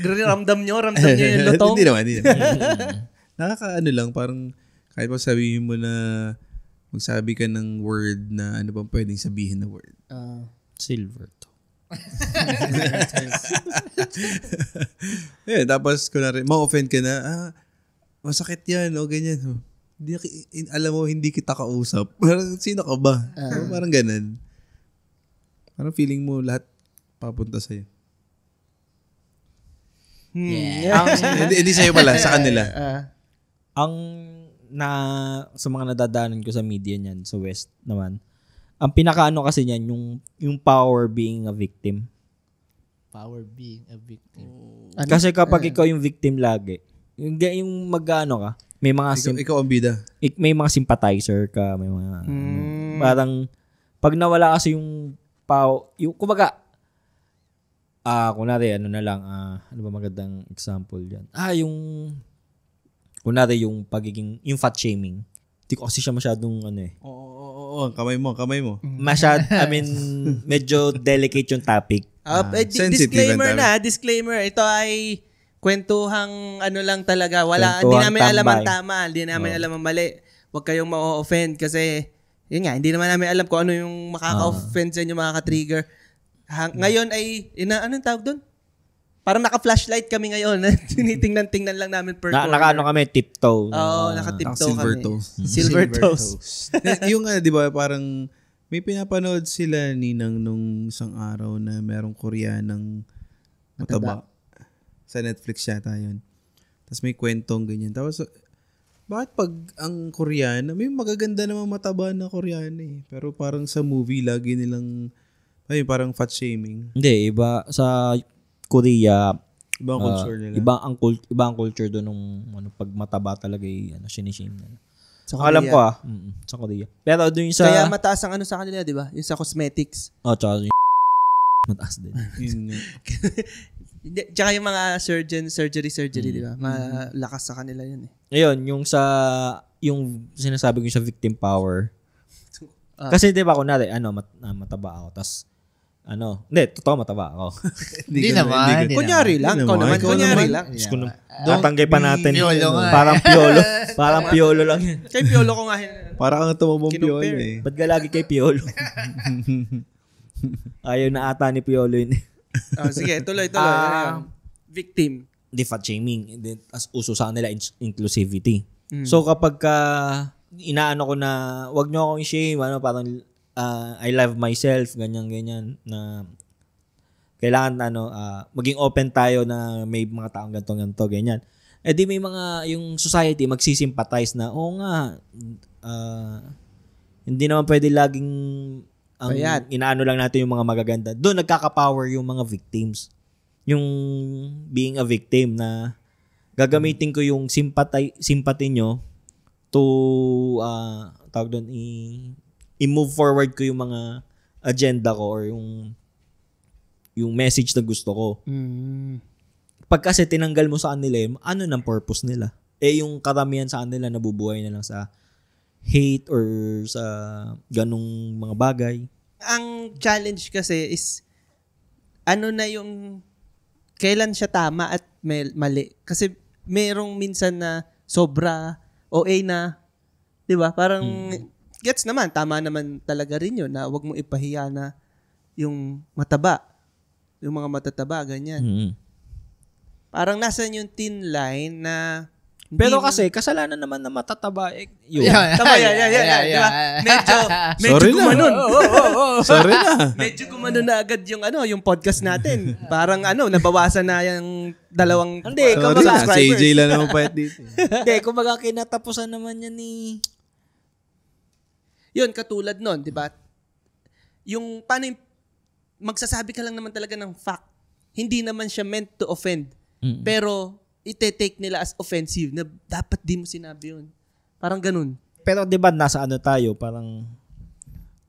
S4: Ramdam nyo yung lutong.
S1: Hindi naman. Nakakaano lang, parang kahit pa sabihin mo na magsabi ka ng word na ano bang pwedeng sabihin na word.
S2: Silver to.
S1: Tapos kunwari, ma-offend ka na, masakit yan, ganyan. Alam mo, hindi kita kausap. Parang, sino ka ba? Parang ganun. Parang feeling mo lahat papunta sa'yo. Hindi sa'yo pala, sa kanila.
S2: Ang sa mga nadadaanan ko sa media niyan, sa West naman, ang pinakaano kasi niyan, yung power being a victim.
S3: Power being a victim.
S2: Kasi kapag ikaw yung victim lagi, yung mag-ano ka, may mga
S1: ikaw ang bida.
S2: May mga sympathizer ka, may mga parang pag nawala kasi yung kumbaga kunwari ano ba magandang example diyan? Yung kunwari yung pagiging yung fat shaming. Hindi ko kasi siya masyadong
S1: Oo, kamay mo.
S2: Medyo delicate yung topic.
S4: Disclaimer. Ito ay kwentuhang lang talaga. Hindi namin alam ang tama. Hindi namin alam ang mali. Huwag kayong ma-offend kasi, yun nga, hindi naman namin alam kung ano yung makaka-offend sa inyo, makaka-trigger. Ngayon ay, anong tawag doon? Parang naka-flashlight kami ngayon. Tinitingnan lang namin per corner.
S2: Naka-ano kami, tiptoe.
S4: Oo, naka-tiptoe
S1: silver
S4: kami.
S1: toes.
S4: Silver toes.
S1: Yung di ba, parang may pinapanood sila Ninang nung isang araw na merong Koreanang mataba. Sa Netflix yata yun. Tapos may kwentong ganyan. Tapos, bakit pag ang Koreana, may magaganda namang mataba na Koreana Pero parang sa movie, lagi nilang, parang fat shaming.
S2: Hindi, iba sa Korea,
S1: ibang culture nila.
S2: Iba ang culture doon nung pag mataba talaga sinishame nila.
S4: Sa
S2: alam ko sa Korea. Pero doon sa...
S4: Kaya mataas ang sa kanila, di ba? Yung sa cosmetics.
S2: Tsaka yung mataas din.
S4: Tsaka yung mga surgery, di ba? Malakas sa kanila yun
S2: Ayun, yung sinasabi ko sa victim power. Kasi di ba kunwari, mataba ako, tas Hindi, totoo mataba ako.
S3: Hindi naman.
S4: Kunyari lang. Kunyari lang.
S2: Tatanggay pa natin.
S3: Piolo nga.
S2: Parang piolo. Parang piolo lang yun.
S4: Kay Piolo ko nga.
S1: Parang ang tumabong piolo
S2: Ba't ka lagi kay piolo? Ayaw na ata ni piolo yun.
S4: Sige, tuloy. Victim.
S2: Hindi fat shaming. As uso sa kanila inclusivity. So kapag inaano ko na wag niyo akong i-shame, parang I love myself, ganyan na kailangan maging open tayo na may mga taong ganto ganyan. Di may mga yung society magsisimpathize na nga hindi naman pwede laging inaano lang natin yung mga magaganda. Doon nagkaka-power yung mga victims. Yung being a victim na gagamitin ko yung sympathy nyo to tawag doon i-move forward ko yung mga agenda ko or yung message na gusto ko. Pag kasi tinanggal mo sa kanila, ano ng purpose nila? Yung karamihan sa kanila nabubuhay na lang sa hate or sa ganung mga bagay.
S4: Ang challenge kasi is na yung kailan siya tama at mali. Kasi merong minsan na sobra OA na, 'di ba? Parang gets naman, tama naman talaga rin 'yun na wag mo ipahiya na yung mataba. Yung mga matataba ganyan. Parang nasa yung thin line na
S2: pero kasi kasalanan naman na matataba yun.
S4: Tama yan. Diba? Medyo gumanon.
S1: Sorry na.
S4: Medyo gumanon na agad yung podcast natin. Parang nabawasan na yung dalawang
S1: subscribers. Si AJ lang naman pa dito.
S2: Hindi, kumbaga kinatapusan naman yan ni
S4: yun, katulad nun, di ba? Yung paano magsasabi ka lang naman talaga ng fact. Hindi naman siya meant to offend. Pero ite-take nila as offensive na dapat di mo sinabi yun. Parang ganun.
S2: Pero di ba nasa tayo, parang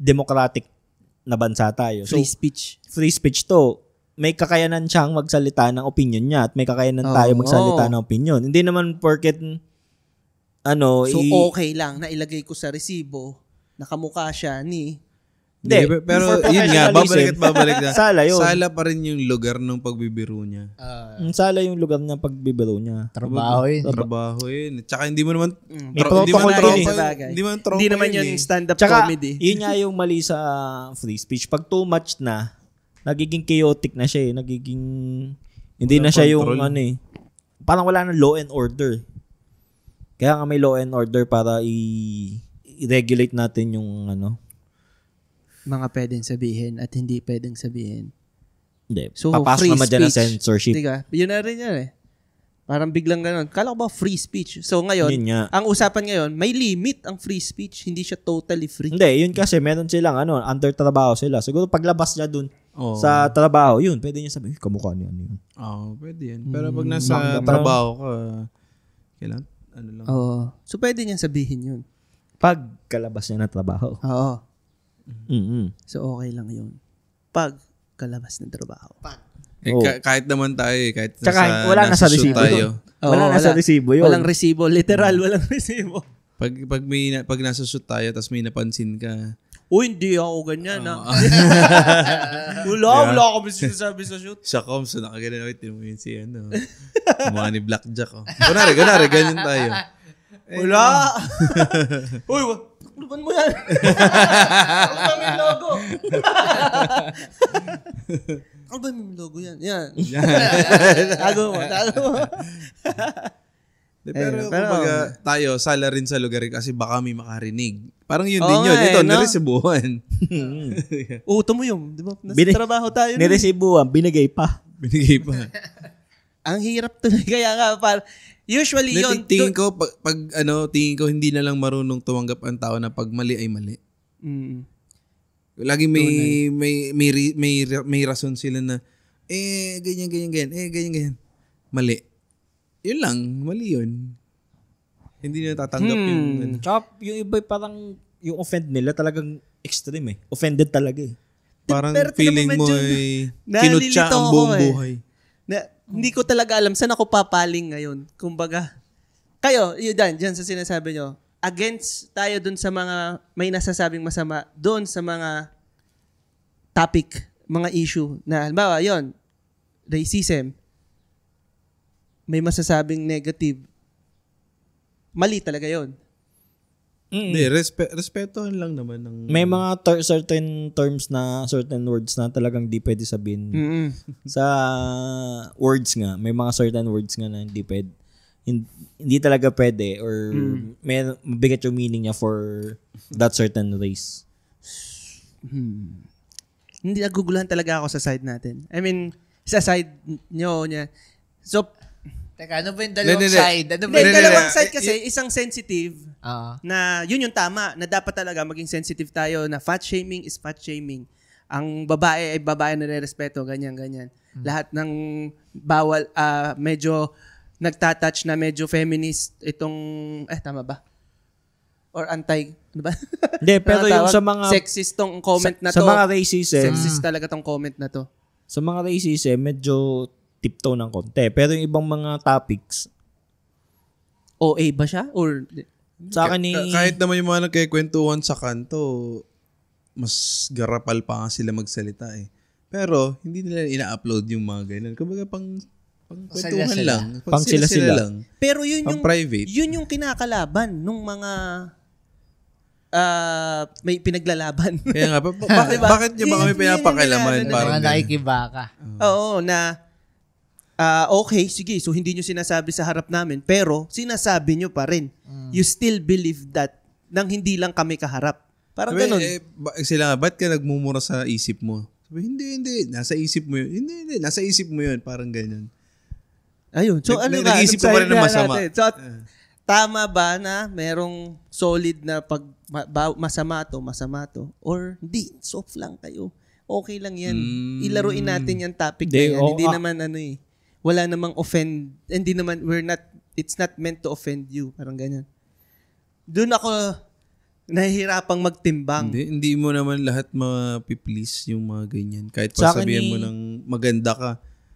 S2: democratic na bansa tayo. So, free speech to. May kakayanan siyang magsalita ng opinion niya at may kakayanan tayo magsalita ng opinion. Hindi naman porket
S4: okay lang na ilagay ko sa resibo nakamukha siya ni
S1: Hindi, pero yun nga, babalik na.
S2: Sala yun.
S1: Sala pa rin yung lugar ng pagbibiro niya.
S2: Sala yung lugar ng pagbibiro niya.
S3: Trabaho
S1: yun. Tsaka hindi mo naman
S4: hindi naman yun stand-up comedy.
S2: Yun nga yung mali sa free speech. Pag too much na, nagiging chaotic na siya nagiging hindi na siya yung parang wala nang law and order. Kaya nga may law and order para i-regulate natin yung
S4: mga pwedeng sabihin at hindi pwedeng sabihin.
S2: Hindi.
S4: So,
S2: papasok naman dyan ang censorship.
S4: Diga? Yun na rin yan Parang biglang ganun. Kala ko ba free speech? So ngayon, ang usapan ngayon, may limit ang free speech. Hindi siya totally free.
S2: Hindi, yun kasi meron silang under trabaho sila. Siguro paglabas niya dun sa trabaho, yun, pwede niya sabihin, kamukha niya yun.
S1: Pwede yan. Pero pag nasa trabaho ka, kailan? Lang.
S4: So pwede niya sabihin yun.
S2: Pag kalabas niya na trabaho.
S4: Oo. So okay lang yun. Pag kalabas ng trabaho.
S1: Kahit naman tayo kahit
S2: wala na sa resibo tayo. Wala na sa resibo yun.
S4: Walang resibo, literal walang resibo.
S1: Pag nasa shoot tayo tapos may napansin ka.
S4: Hindi ako ganyan wala ako sinasabi sa shoot.
S1: Sa comms nakaganon mo yun si mga ni Blackjack Kunwari ganyan tayo.
S4: Wala. Uy, lupan mo yan. Ano ba yung logo? Ano ba yung logo yan? Yan. Tago mo.
S1: Pero kumbaga tayo, sala rin sa lugar kasi baka may makarinig. Parang yun din yun. Ito, niresibuhan.
S4: Uto mo yun. Di ba? Nasa trabaho tayo.
S2: Niresibuhan, binigay pa.
S4: Ang hirap tuloy. Kaya nga, usually yun.
S1: Tingin ko, tingin ko hindi na lang marunong tumanggap ang tao na pag mali ay mali. Lagi may rason sila na, ganyan. Mali. Yun lang, mali yun. Hindi na tatanggap yung...
S2: Tsaka yung iba parang, yung offend nila talagang extreme Offended talaga
S1: Parang feeling mo ay kinutya ang buong buhay.
S4: Hindi ko talaga alam saan ako papaling ngayon. Kumbaga, kayo, dyan sa sinasabi nyo, against tayo dun sa mga may nasasabing masama, dun sa mga topic, mga issue na, halimbawa, yun, racism, may masasabing negative, mali talaga yun.
S1: Hindi, respetohan lang naman ng...
S2: May mga certain terms na, certain words na talagang di pwede sabihin. Sa words nga, may mga certain words nga na hindi talaga pwede or may mabigat yung meaning niya for that certain race.
S4: Hindi, naguguluhan talaga ako sa side natin. I mean, sa side nyo niya. So,
S3: teka, ano ba yung dalawang side? Ano ba
S4: yung
S3: yung
S4: dalawang side kasi, isang sensitive, na yun yung tama, na dapat talaga maging sensitive tayo, na fat shaming is fat shaming. Ang babae ay babae na re-respeto, ganyan. Lahat ng bawal, medyo nagtatouch na medyo feminist itong, tama ba? Or anti, ano ba?
S2: Hindi, pero yung sa mga...
S4: Sexist tong comment na to.
S2: Sa mga racism.
S4: Sexist talaga tong comment na to.
S2: Sa mga racism, medyo tiptoe ng konti. Pero yung ibang mga topics,
S4: OA ba siya? Or
S2: sa akin
S1: kahit naman yung mga nagkikwentuhan sa kanto, mas garapal pa nga sila magsalita eh. Pero, hindi nila ina-upload yung mga ganyan. Kumbaga pang kwentuhan lang.
S2: Pang sila
S1: lang.
S4: Pero yun yung
S1: private.
S4: Yun yung kinakalaban nung mga may pinaglalaban.
S1: Kaya nga, bakit niyo ba kami pinapakilaman?
S3: Mga nakikibaka.
S4: Oo, na okay, sige, so hindi nyo sinasabi sa harap namin, pero sinasabi nyo pa rin. You still believe that nang hindi lang kami kaharap. Parang ganun.
S1: Sila nga, ba't ka nagmumura sa isip mo? Sabi, hindi. Nasa isip mo yun. Hindi. Nasa isip mo yun. Parang ganun.
S4: Ayun. So ano ba?
S1: Nag-iisip ka pa rin ng masama.
S4: So, tama ba na merong solid na pag masama to? Or hindi, soft lang kayo. Okay lang yan. Ilaruin natin yung topic na yan. Hindi naman wala namang offend. Hindi naman, it's not meant to offend you. Parang ganyan. Doon ako nahihirapang magtimbang.
S1: Hindi mo naman lahat ma-please yung mga ganyan. Kahit pa sabihin mo ng maganda ka.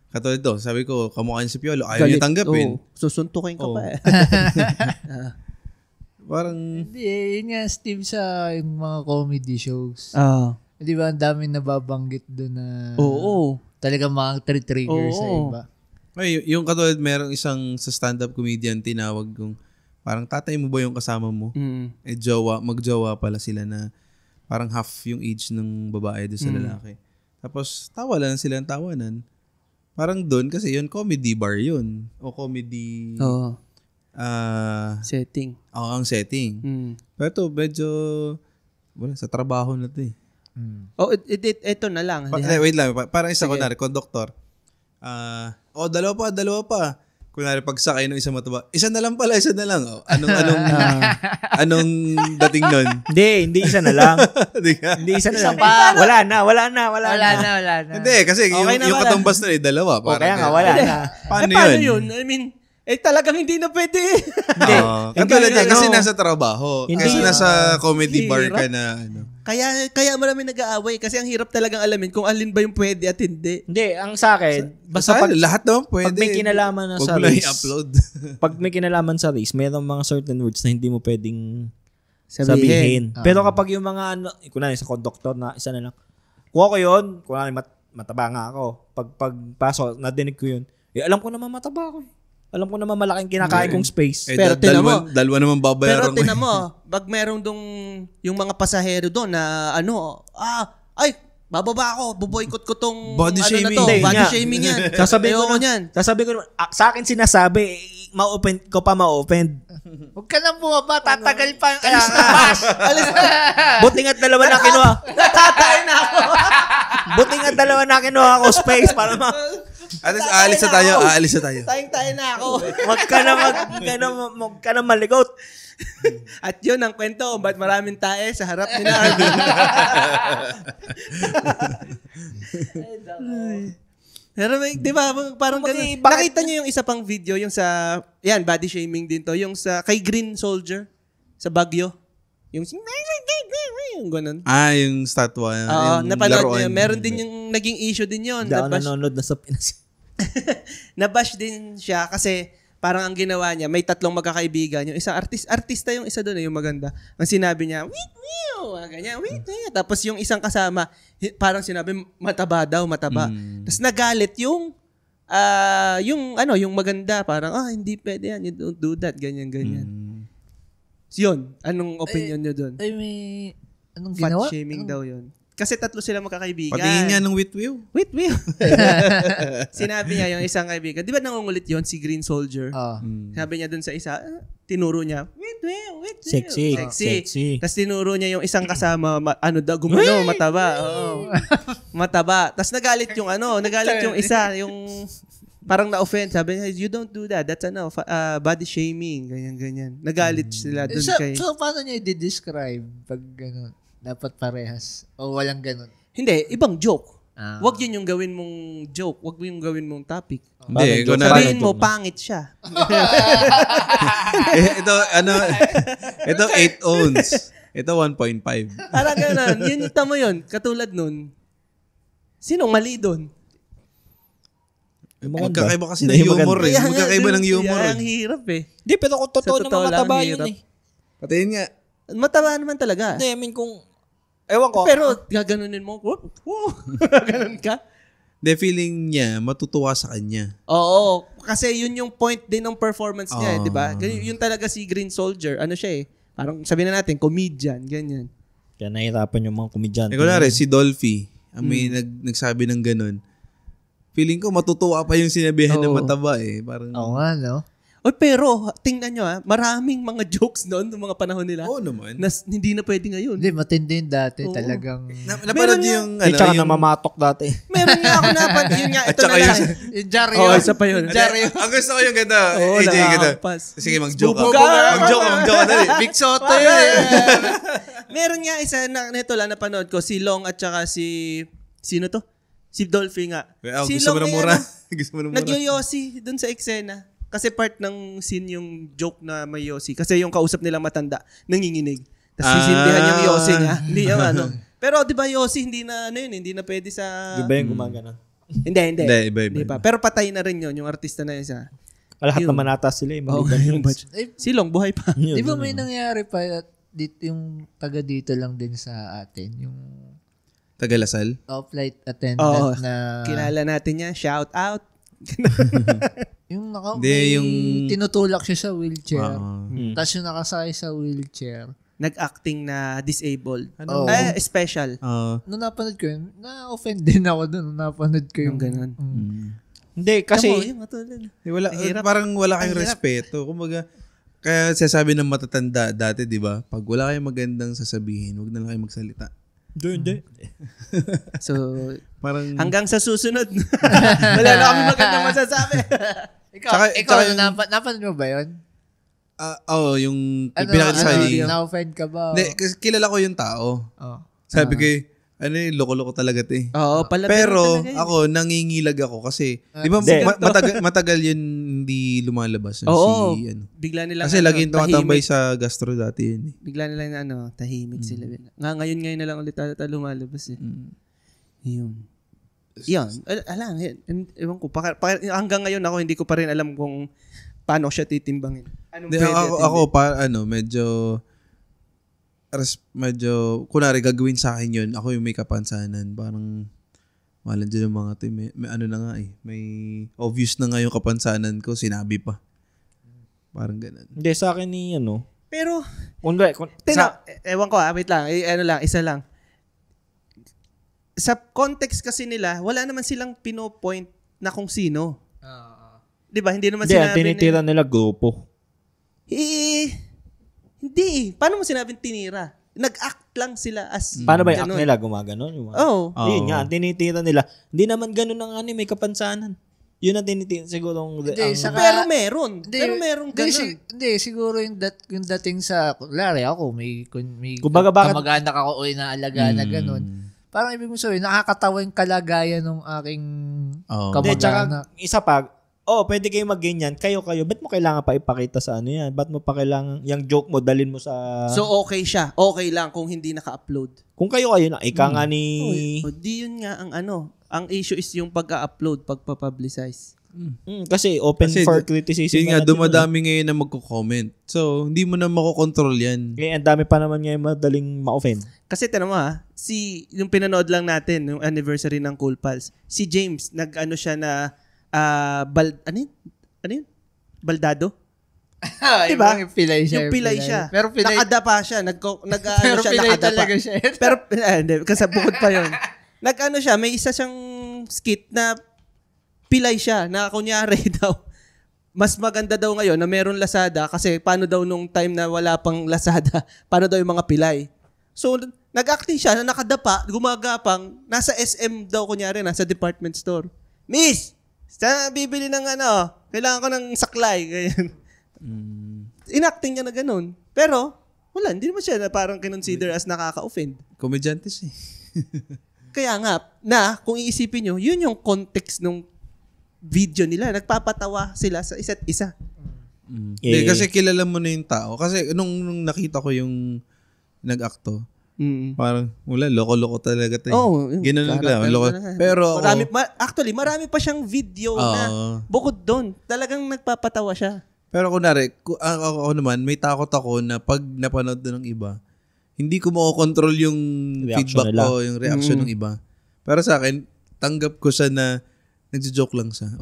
S1: Katulad ito, sabi ko, kamukha niya si Piolo. Ayaw niya tanggapin.
S4: Susuntukin ka pa eh.
S1: Parang...
S3: Hindi, yun nga, Steve, sa yung mga comedy shows.
S4: Ah.
S3: Di ba, ang dami nababanggit doon na...
S4: Oo.
S3: Talagang mga trigger sa iba.
S1: Ay, yung katulad, merong isang sa stand-up comedian tinawag kong, parang tatay mo ba yung kasama mo? Eh, magjowa pala sila na parang half yung age ng babae doon sa lalaki. Tapos, tawa lang sila ng tawanan. Parang doon, kasi yun, comedy bar yun. O comedy...
S4: setting.
S1: Oo, ang setting. Pero ito, medyo... Wala, sa trabaho na ito eh.
S4: Ito na lang.
S1: Wait lang, parang isa ko na rin, konduktor. Dalawa pa. Kunwari, pagsakay ng isang mataba, isa na lang. Anong dating nun?
S2: Hindi isa na lang. Hindi isa na lang. Wala na.
S1: Hindi, kasi okay yung katumbas na dalawa.
S2: Kaya nga, wala na.
S1: Paano
S4: yun? I mean, talagang hindi na pwede.
S2: Hindi.
S1: Katulad yan, kasi nasa trabaho. Kasi nasa comedy bar ka na.
S4: Kaya marami nag-aaway kasi ang hirap talagang alamin kung alin ba yung pwede at hindi.
S2: Hindi, ang sa akin,
S1: basta lahat naman pwede.
S2: Pag may kinalaman na sa
S1: race.
S2: race,
S1: i-upload.
S2: Pag may kinalaman sa race, mayroong mga certain words na hindi mo pwedeng sabihin. Pero kapag yung mga, kunwari sa conductor na isa na lang, kuha ko yun, kunwari mataba nga ako. Pagpasok, nadinig ko yun. Alam ko naman mataba ako. Alam ko naman malaking kinakain kong space.
S1: Pero dalawa naman babayaran.
S4: Pero tinan mo, pag merong yung mga pasahero doon na bababa ako, buboykot ko tong
S1: body shaming.
S4: Body shaming yan.
S2: Sasabi ko naman, sa akin sinasabi, ma-open ko pa ma-open.
S3: Huwag ka nang bumaba, tatagal pa yung alis na bus.
S2: Buti nga't dalawa na kinuha.
S4: Natatay na ako.
S2: Buti nga't dalawa na kinuha ako space para
S1: aalis na tayo.
S4: Tayong-tayo na ako.
S2: Huwag ka na maligot.
S4: At yun ang kwento kung ba't maraming tae sa harap nila. Pero di ba, parang ganun. Nakita niyo yung isa pang video, yung sa, body shaming din to, yung sa, kay Green Soldier, sa Baguio. Yung ganun.
S1: Yung statwa.
S4: Napanood niyo. Meron din yung naging issue din yun.
S2: Hindi ako nanonood na sa Pinas.
S4: Nabash din siya kasi parang ang ginawa niya, may 3 magkakaibigan. Yung isa, artista yung isa doon, yung maganda. Ang sinabi niya, wait, ganyan, wait. Tapos yung isang kasama, parang sinabi, mataba. Tapos nagalit yung maganda, parang, hindi pwede yan, you don't do that, ganyan. Yun, anong opinion nyo doon?
S3: Ay, may, anong ginawa?
S4: Fat shaming daw yun. Kasi 3 sila magkakaibigan.
S1: Patingin nga ng witwiw.
S4: Sinabi niya yung isang kaibigan. Di ba nangungulit yon si Green Soldier? Sabi niya dun sa isa, tinuro niya, witwiw.
S2: Sexy.
S4: Tapos tinuro niya yung isang kasama, gumano, mataba. Oo. Mataba. Tapos nagalit yung isa, yung parang na-offend. Sabi niya, you don't do that. That's body shaming. Ganyan. Nagalit sila dun kay...
S3: So, paano niya i-describe pag gano'n? Dapat parehas. O walang ganun.
S4: Hindi, ibang joke. Wag yun yung gawin mong joke. Wag yung gawin mong topic.
S1: Hindi,
S4: sabihin mo, pangit siya.
S1: Ito 8 ounce. Ito 1.5.
S4: Parang gano'n. Yun, tama yun. Katulad nun. Sinong mali dun?
S1: Magkakaiba kasi ng humor eh. Magkakaiba ng humor eh.
S4: Ang hirap eh.
S2: Hindi, pero kung totoo naman mataba yun eh.
S1: Patayin nga.
S4: Mataba naman talaga.
S2: Hindi, I mean kung... Ewan ko.
S4: Pero gaganunin mo. Ganun ka.
S1: The feeling niya, matutuwa sa kanya.
S4: Oo. Kasi yun yung point din ng performance niya, di ba? Yun talaga si Green Soldier. Ano siya eh? Parang sabihin na natin, comedian. Ganyan.
S2: Kaya nahirapan yung mga komedyante.
S1: Kunwari, si Dolphy, may nagsabi ng ganun. Feeling ko matutuwa pa yung sinabihan ng mataba eh. Parang,
S3: Oo nga, no?
S4: Pero, tingnan nyo maraming mga jokes noon, noong mga panahon nila.
S1: Oo naman.
S4: Na hindi na pwede ngayon.
S3: Hindi, matindi yung dati. Talagang...
S1: Napanood yung...
S2: Tsaka namamatok dati.
S4: Meron nga ako napanood. Yun nga, ito na lang.
S3: Yung Jaryo.
S4: Isa pa yun.
S1: Ang gusto ko yung ganda. AJ, ganda. Sige, mag-joke ka. Mag-joke ka.
S3: Big Soto.
S4: Meron nga isa na ito lang napanood ko. Si Long at saka si... Sino to? Si Dolphy nga. Si
S1: gusto mo na mura.
S4: Nagyoyosi dun sa eksena. Kasi part ng scene yung joke na may yosi. Kasi yung kausap nilang matanda, nanginginig. Tapos sisindihan yung yosi niya. Hindi yung Pero di ba yosi, hindi na pwede sa...
S2: Di ba yung gumagana?
S4: Hindi.
S1: Iba.
S4: Pero patay na rin yun, yung artista na yun sa...
S2: Lahat naman ata sila eh.
S4: Si Long, buhay pa.
S3: Di ba may nangyari pa dito yung taga dito lang din sa atin? Yung...
S1: Tagalasal?
S3: Flight attendant na...
S4: Kilala natin niya. Shout out.
S3: Yung
S1: yung
S3: tinutulak siya sa wheelchair. Tapos yung nakasakay sa wheelchair.
S4: Nag-acting na disabled. Special.
S3: Nung napanood ko yun, na-offend din ako dun. Nung napanood ko yung
S4: ganun.
S2: Hindi, kasi...
S1: Parang wala kayong respeto. Kumbaga, kaya sasabi ng matatanda dati, di ba? Pag wala kayong magandang sasabihin, huwag na lang kayo magsalita.
S2: Hindi.
S4: So,
S1: parang
S4: hanggang sa susunod. Wala na kami magandang masasabi.
S3: Ikaw napanood mo ba yun?
S1: Yung pinakasali.
S3: Na-offend ka ba?
S1: Hindi, kasi kilala ko yung tao. Sabi ko, loko-loko talaga ito eh.
S4: Oo,
S1: pero ako, nangingilag ako kasi, di ba matagal yun hindi lumalabas.
S4: Bigla nilang
S1: kasi lagi yung tumatambay sa gastro dati yun eh.
S4: Bigla nilang tahimik sila. Ngayon na lang ulit lumalabas eh. Yun. Alam, ewan ko. Hanggang ngayon ako, hindi ko pa rin alam kung paano siya titimbangin.
S1: Medyo, kunwari gagawin sa akin yun, ako yung may kapansanan. Parang, malan dyan yung mga to, may obvious na nga yung kapansanan ko, sinabi pa. Parang ganun.
S2: Hindi, sa akin ni,
S4: Pero, ewan ko wait lang, isa lang. Sa context kasi nila, wala naman silang pinopoint na kung sino. Di ba? Hindi naman sinabi
S2: tinitira nila grupo.
S4: Hindi. Paano mo sinabing tinira? Nag-act lang sila as...
S2: Paano ba yung act nila? Gumaganon?
S4: Oo.
S2: Yun nga, tinitira nila. Hindi naman ganun ang may kapansanan. Yun ang tinitira siguro.
S4: Pero meron. Pero meron ganun.
S3: Hindi, siguro yung dating sa... Lari ako, may kamag-anak ako o inaalaga na ganun. Parang ibig mo sabihin, nakakatawa yung kalagayan ng aking kamag-anak.
S2: Isa pa, pwede kayo mag-ganyan. Kayo. Ba't mo kailangan pa ipakita sa yan? Ba't mo pa kailangan, yung joke mo, dalin mo sa...
S4: So, okay siya. Okay lang kung hindi naka-upload.
S2: Kung kayo na, ika nga ni...
S4: Di yun nga ang ang issue is yung pag-upload, pagpapublicize.
S2: Kasi open for criticism.
S1: Yun nga, dumadami ngayon na magko-comment. So, hindi mo na makokontrol yan.
S2: Ang dami pa naman ngayon madaling ma-offend.
S4: Kasi tanong mo yung pinanood lang natin, yung anniversary ng Cool Pals, si James, nag-ano siya na, ano yun? Baldado?
S3: Diba? Yung pilay siya.
S4: Yung pilay siya.
S3: Pero pilay.
S4: Nakadapa siya.
S3: Pero
S4: siya,
S3: pilay
S4: nakadapa.
S3: talaga siya.
S4: Pero, hindi, kasi bukod pa yun. Nag-ano siya, may isa siyang skit na pilay siya, na kunyari daw, mas maganda daw ngayon na meron Lazada kasi paano daw nung time na wala pang Lazada, paano daw yung mga pilay. So, nag-acting siya na nakadapa, gumagapang, nasa SM daw kunyari, nasa department store. Miss! Saan bibili ng kailangan ko ng saklay. Ganyan. Inacting niya na ganun. Pero, wala, hindi naman siya na parang kinonsider as nakaka-offend.
S1: Komedyante siya.
S4: Kaya nga, kung iisipin nyo, yun yung context ng video nila. Nagpapatawa sila sa isa't isa.
S1: Hindi, kasi kilala mo na yung tao. Kasi nung nakita ko yung nag-acto, parang, wala, loko-loko talaga tayo. Gano'n lang. Pero, marami pa siyang video na bukod doon. Talagang nagpapatawa siya. Pero kunwari, ako naman, may takot ako na pag napanood doon ng iba, hindi ko makokontrol yung
S2: reaction
S1: feedback ko, yung reaction ng iba. Pero sa akin, tanggap ko siya na nagjo-joke lang siya.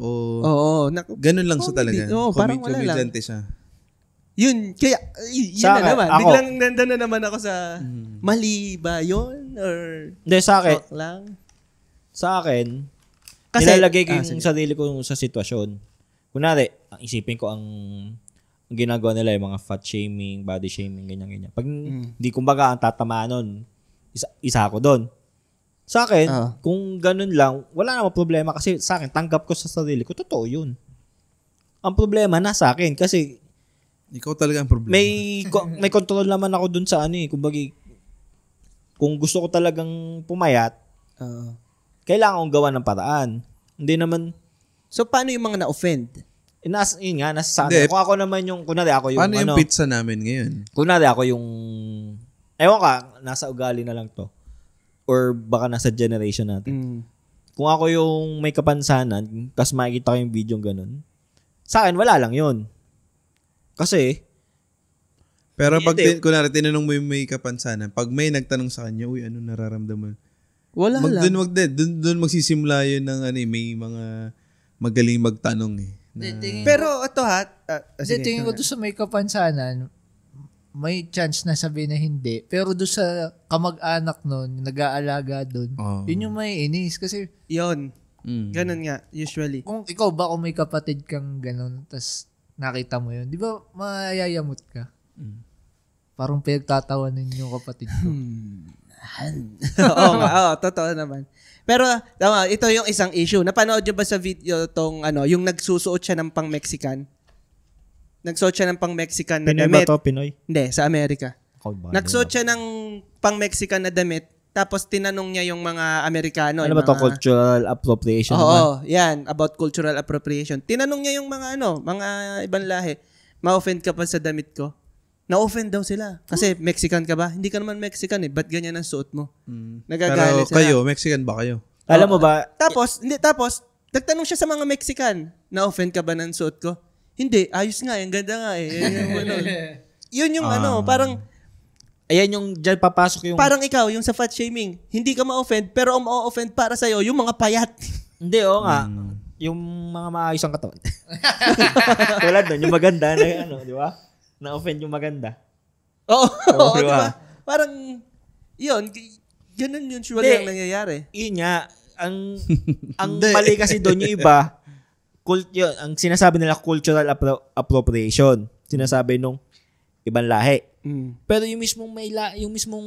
S1: Ganun lang siya talaga.
S4: Parang wala lang.
S1: Komedyante siya.
S4: Yun, kaya, yun
S2: sa
S4: na naman.
S2: ako,
S4: Biglang nandun na naman ako sa, mali ba yun? Or,
S2: hindi, sa akin,
S4: lang?
S2: Sa akin,
S4: kasi,
S2: nilalagay ko yung sarili ko sa sitwasyon. Kunwari, ang isipin ko ang ginagawa nila yung mga fat shaming, body shaming, ganyan-ganyan. Pag hindi kumbaga ang tatamaan nun, isa ako doon. Sa akin, kung ganun lang, wala namang problema kasi sa akin, tanggap ko sa sarili ko, totoo yun. Ang problema nasa akin kasi
S1: ikaw talaga ang problema.
S2: May control naman ako dun sa kumbaga, kung gusto ko talagang pumayat, kailangan kong gawa ng paraan. Hindi naman.
S4: So, paano yung mga na-offend?
S2: Yun nga, nasa akin. Kung ako naman kunwari ako yung
S1: paano yung pizza namin ngayon?
S2: Kunwari ako yung, ewan ka, nasa ugali na lang to. Or baka nasa generation natin. Kung ako yung may kapansanan, tapos makikita ko yung video ganun, sa akin, wala lang yun. Kasi,
S1: pero pag kunwari tinanong mo yung may kapansanan, pag may nagtanong sa kanya, uy, ano nararamdaman?
S4: Wala lang.
S1: Doon magsisimula yun ng may mga magaling magtanong .
S4: Pero ito
S3: tingin ko doon sa may kapansanan, may chance na sabihin na hindi. Pero doon sa kamag-anak nun, nag-aalaga doon, yun yung may inis. Kasi,
S4: yun. Ganun nga, usually.
S3: Kung ikaw ba, kung may kapatid kang ganun, tas nakita mo yun, di ba mayayamot ka? Parang pinagtatawanan yung kapatid ko.
S4: Totoo naman. Pero, ito yung isang issue. Napanood nyo ba sa video yung nagsusuot siya ng pang-Mexican? Nagsuot siya ng pang-Mexican na damit.
S2: Pinoy ba to? Pinoy?
S4: Hindi, sa Amerika. Nagsuot siya ng pang-Mexican na damit, tapos tinanong niya yung mga Amerikano.
S2: Ano ba to? Cultural appropriation?
S4: Oo, yan. About cultural appropriation. Tinanong niya yung mga mga ibang lahi, ma-offend ka pa sa damit ko? Na-offend daw sila. Kasi Mexican ka ba? Hindi ka naman Mexican Ba't ganyan ang suot mo? Nagagalit sila.
S1: Kayo, Mexican ba kayo?
S2: Alam mo ba?
S4: Tapos, nagtanong siya sa mga Mexican, na-offend ka ba ng suot ko? Hindi, ayos nga, ang ganda nga Yun yung parang,
S2: ayan yung, dyan papasok yung,
S4: parang ikaw, yung sa fat shaming, hindi ka ma-offend, pero ang ma-offend para sa'yo, yung mga payat.
S2: Hindi, nga. Yung mga maayos ang katawan. Tulad nun, yung maganda na di ba? Na-offend yung maganda.
S4: Oo, di ba? Parang, yun, ganun yung usually ang nangyayari.
S2: Yun nga, ang mali kasi doon yung iba, ang sinasabi nila cultural appropriation. Sinasabi nung ibang lahi. Pero yung mismong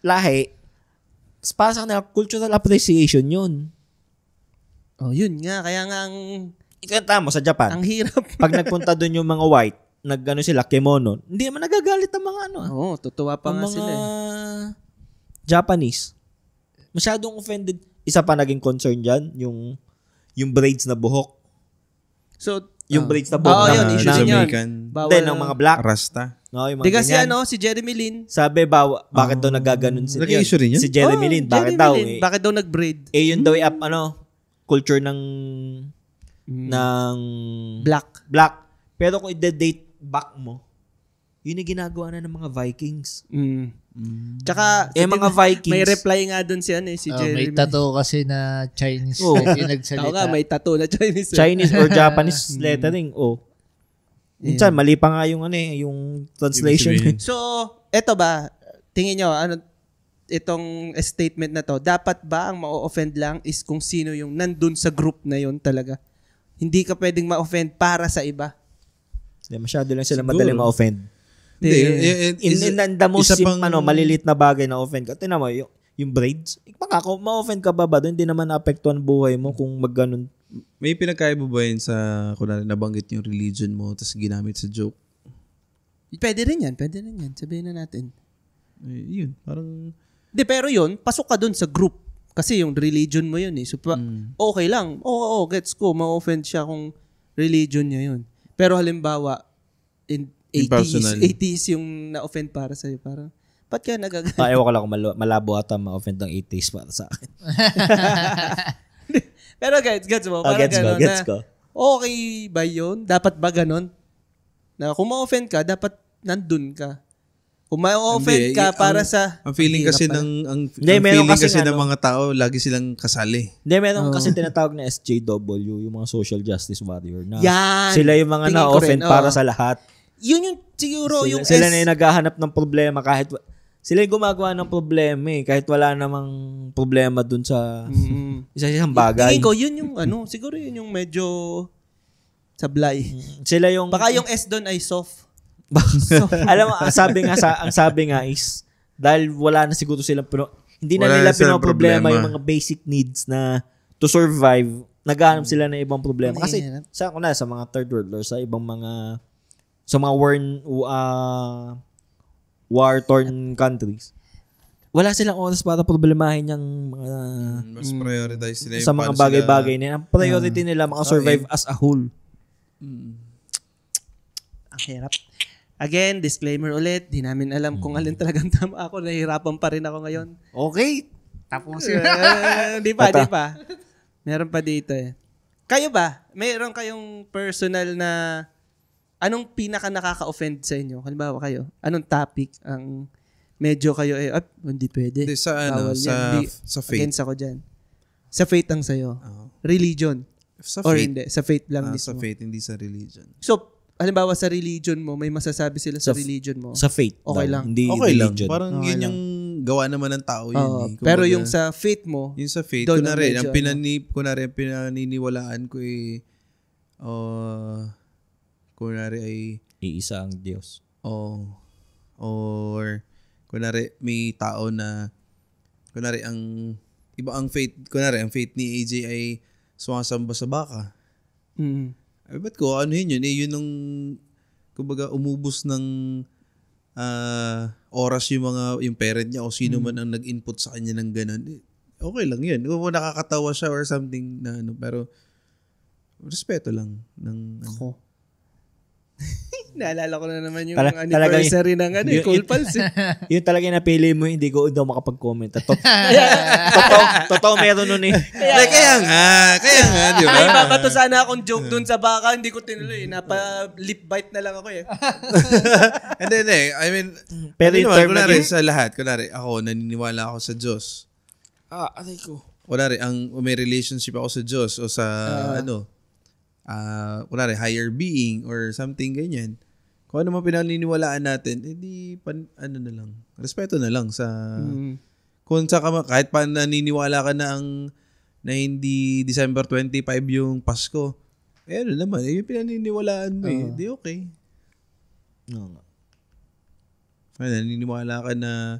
S2: lahi, para sa kanila, cultural appreciation yun.
S4: Yun nga. Kaya nga
S2: Ikanta mo sa Japan.
S4: Ang hirap.
S2: Pag nagpunta doon yung mga white, sila, kimono, hindi naman nagagalit ang mga
S4: tutuwa pa nga sila.
S2: Mga Japanese. Masyadong offended. Isa pa naging concern dyan, yung braids na buhok.
S4: So,
S2: yung braids na buhok
S4: yun, issue din yun.
S2: Hindi, ng mga black.
S1: Rasta.
S2: Yung mga
S4: di kasi
S2: ganyan.
S4: si Jeremy Lin.
S2: Sabi, bakit daw nagaganon sila?
S1: Nag-issue rin yun?
S2: Si Jeremy Lin, bakit daw?
S4: Bakit daw nag-braid?
S2: Yun daw culture ng ng
S4: Black.
S2: Pero kung i-date back mo, yun yung ginagawa na ng mga Vikings.
S4: Tsaka,
S2: mga Vikings.
S4: may reply nga dun si Jeremy.
S3: May tattoo kasi na Chinese
S2: Oh.
S3: yung nagsalita.
S4: Tao nga, may tattoo na Chinese.
S2: Chinese or Japanese lettering. Minsan, mali pa nga yung yung translation.
S4: So, eto ba, tingin nyo, itong statement na to, dapat ba ang ma-offend lang is kung sino yung nandun sa group na yun talaga? Hindi ka pwedeng ma-offend para sa iba.
S2: Masyado lang sila madaling ma-offend.
S1: Hindi.
S2: In the most malilit na bagay na offend ka. Tingnan mo, yung braids. Ma-offend ka ba doon? Hindi naman naapektuhan buhay mo kung magganon.
S1: May pinagkaiba ba yun sa, kunwari, nabanggit yung religion mo tapos ginamit sa joke?
S4: Pwede rin yan. Sabihin na natin.
S1: Yun, parang...
S4: Pero yun, pasok ka dun sa group. Kasi yung religion mo yun eh. So, okay lang. Oo, gets ko. Ma-offend siya kung religion niya yun. Pero halimbawa, in 80s yung na-offend para sa'yo. Parang, ba't ka nagagalit?
S2: Ewan ko lang kung malabo ata ma-offend ng 80s para sa akin.
S4: Pero gets mo? Parang
S2: Gets ko.
S4: Okay ba yun? Dapat ba ganun? Na kung ma-offend ka, dapat nandun ka. Kung ma-offend ka para sa...
S1: Ang feeling kasi ng mga tao, lagi silang kasali.
S2: Hindi, meron kasi tinatawag na SJW, yung mga social justice warrior. Na
S4: yan!
S2: Sila yung mga na-offend para sa lahat.
S4: Yun yung siguro yung...
S2: Sila na yung naghahanap ng problema kahit... Sila yung gumagawa ng problema kahit wala namang problema dun sa isa-isang bagay.
S4: Tingin ko, yun yung siguro yun yung medyo sablay.
S2: Sila yung...
S4: Baka yung S doon ay soft.
S2: Alam mo, ang sabi nga is dahil wala na siguro silang hindi na nila pinoproblema yung mga basic needs na to survive, naghahanap sila ng ibang problema. Kasi sa mga third world or sa ibang mga war-torn countries, wala silang oras para problemahin yung mga
S1: mas prioritize sila yung
S2: sa mga bagay-bagay na ang priority nila maka-survive as a whole.
S4: Ang hirap. Again, disclaimer ulit, di namin alam kung alin talagang tama ako. Nahihirapan pa rin ako ngayon.
S3: Okay. Tapos
S4: Di pa. Meron pa dito eh. Kayo ba? Meron kayong personal na anong pinaka nakaka-offend sa inyo? Halimbawa kayo, anong topic ang medyo kayo hindi pwede.
S1: Hindi, sa faith.
S4: Against ako dyan. Sa faith ang sayo. Religion.
S1: Sa
S4: Or
S1: faith.
S4: hindi. Sa faith lang mismo.
S1: Sa faith, hindi sa religion.
S4: So, halimbawa sa religion mo, may masasabi sila sa religion mo.
S2: Sa faith.
S4: Okay lang.
S2: Hindi
S1: okay
S2: religion.
S1: lang. Parang
S4: okay
S1: yun
S4: lang.
S1: yung gawa naman ng tao yun.
S4: Pero yung sa faith mo,
S1: yung sa faith,
S4: doon
S1: kunwari,
S4: medyo,
S1: ang pinaniniwalaan ko kunwari ay
S2: iisa ang Diyos.
S1: Or kunwari may tao na kunwari ang faith ni AJ ay sumasamba sa baka. Ay, ba't ko, yun? Yun ang, kumbaga, umubos ng oras yung parent niya o sino man ang nag-input sa kanya ng ganun. Okay lang yun. Kung nakakatawa siya or something na pero respeto lang. Ako.
S4: Naalala ko na naman yung anniversary ng Cool Pals.
S2: Yun talaga yung napili mo, hindi ko daw makapag-comment. Totoo meron nun eh.
S1: Kaya nga, di ba?
S4: May babato sana akong joke dun sa baka, hindi ko tinuloy. Napa-lip bite na lang ako eh.
S1: Hindi. I mean,
S2: pero yung term
S1: kunwari sa lahat, kunwari ako, naniniwala ako sa Diyos.
S2: Aray ko.
S1: Kunwari, may relationship ako sa Diyos o sa kunwari, higher being or something ganyan. Kung ano man pinaniniwalaan natin, na lang. Respeto na lang sa kung sa kahit pa naniniwala ka na hindi December 25 yung Pasko. Ano naman, yung pinaniniwalaan mo di okay.
S2: No.
S1: Naniniwala ka na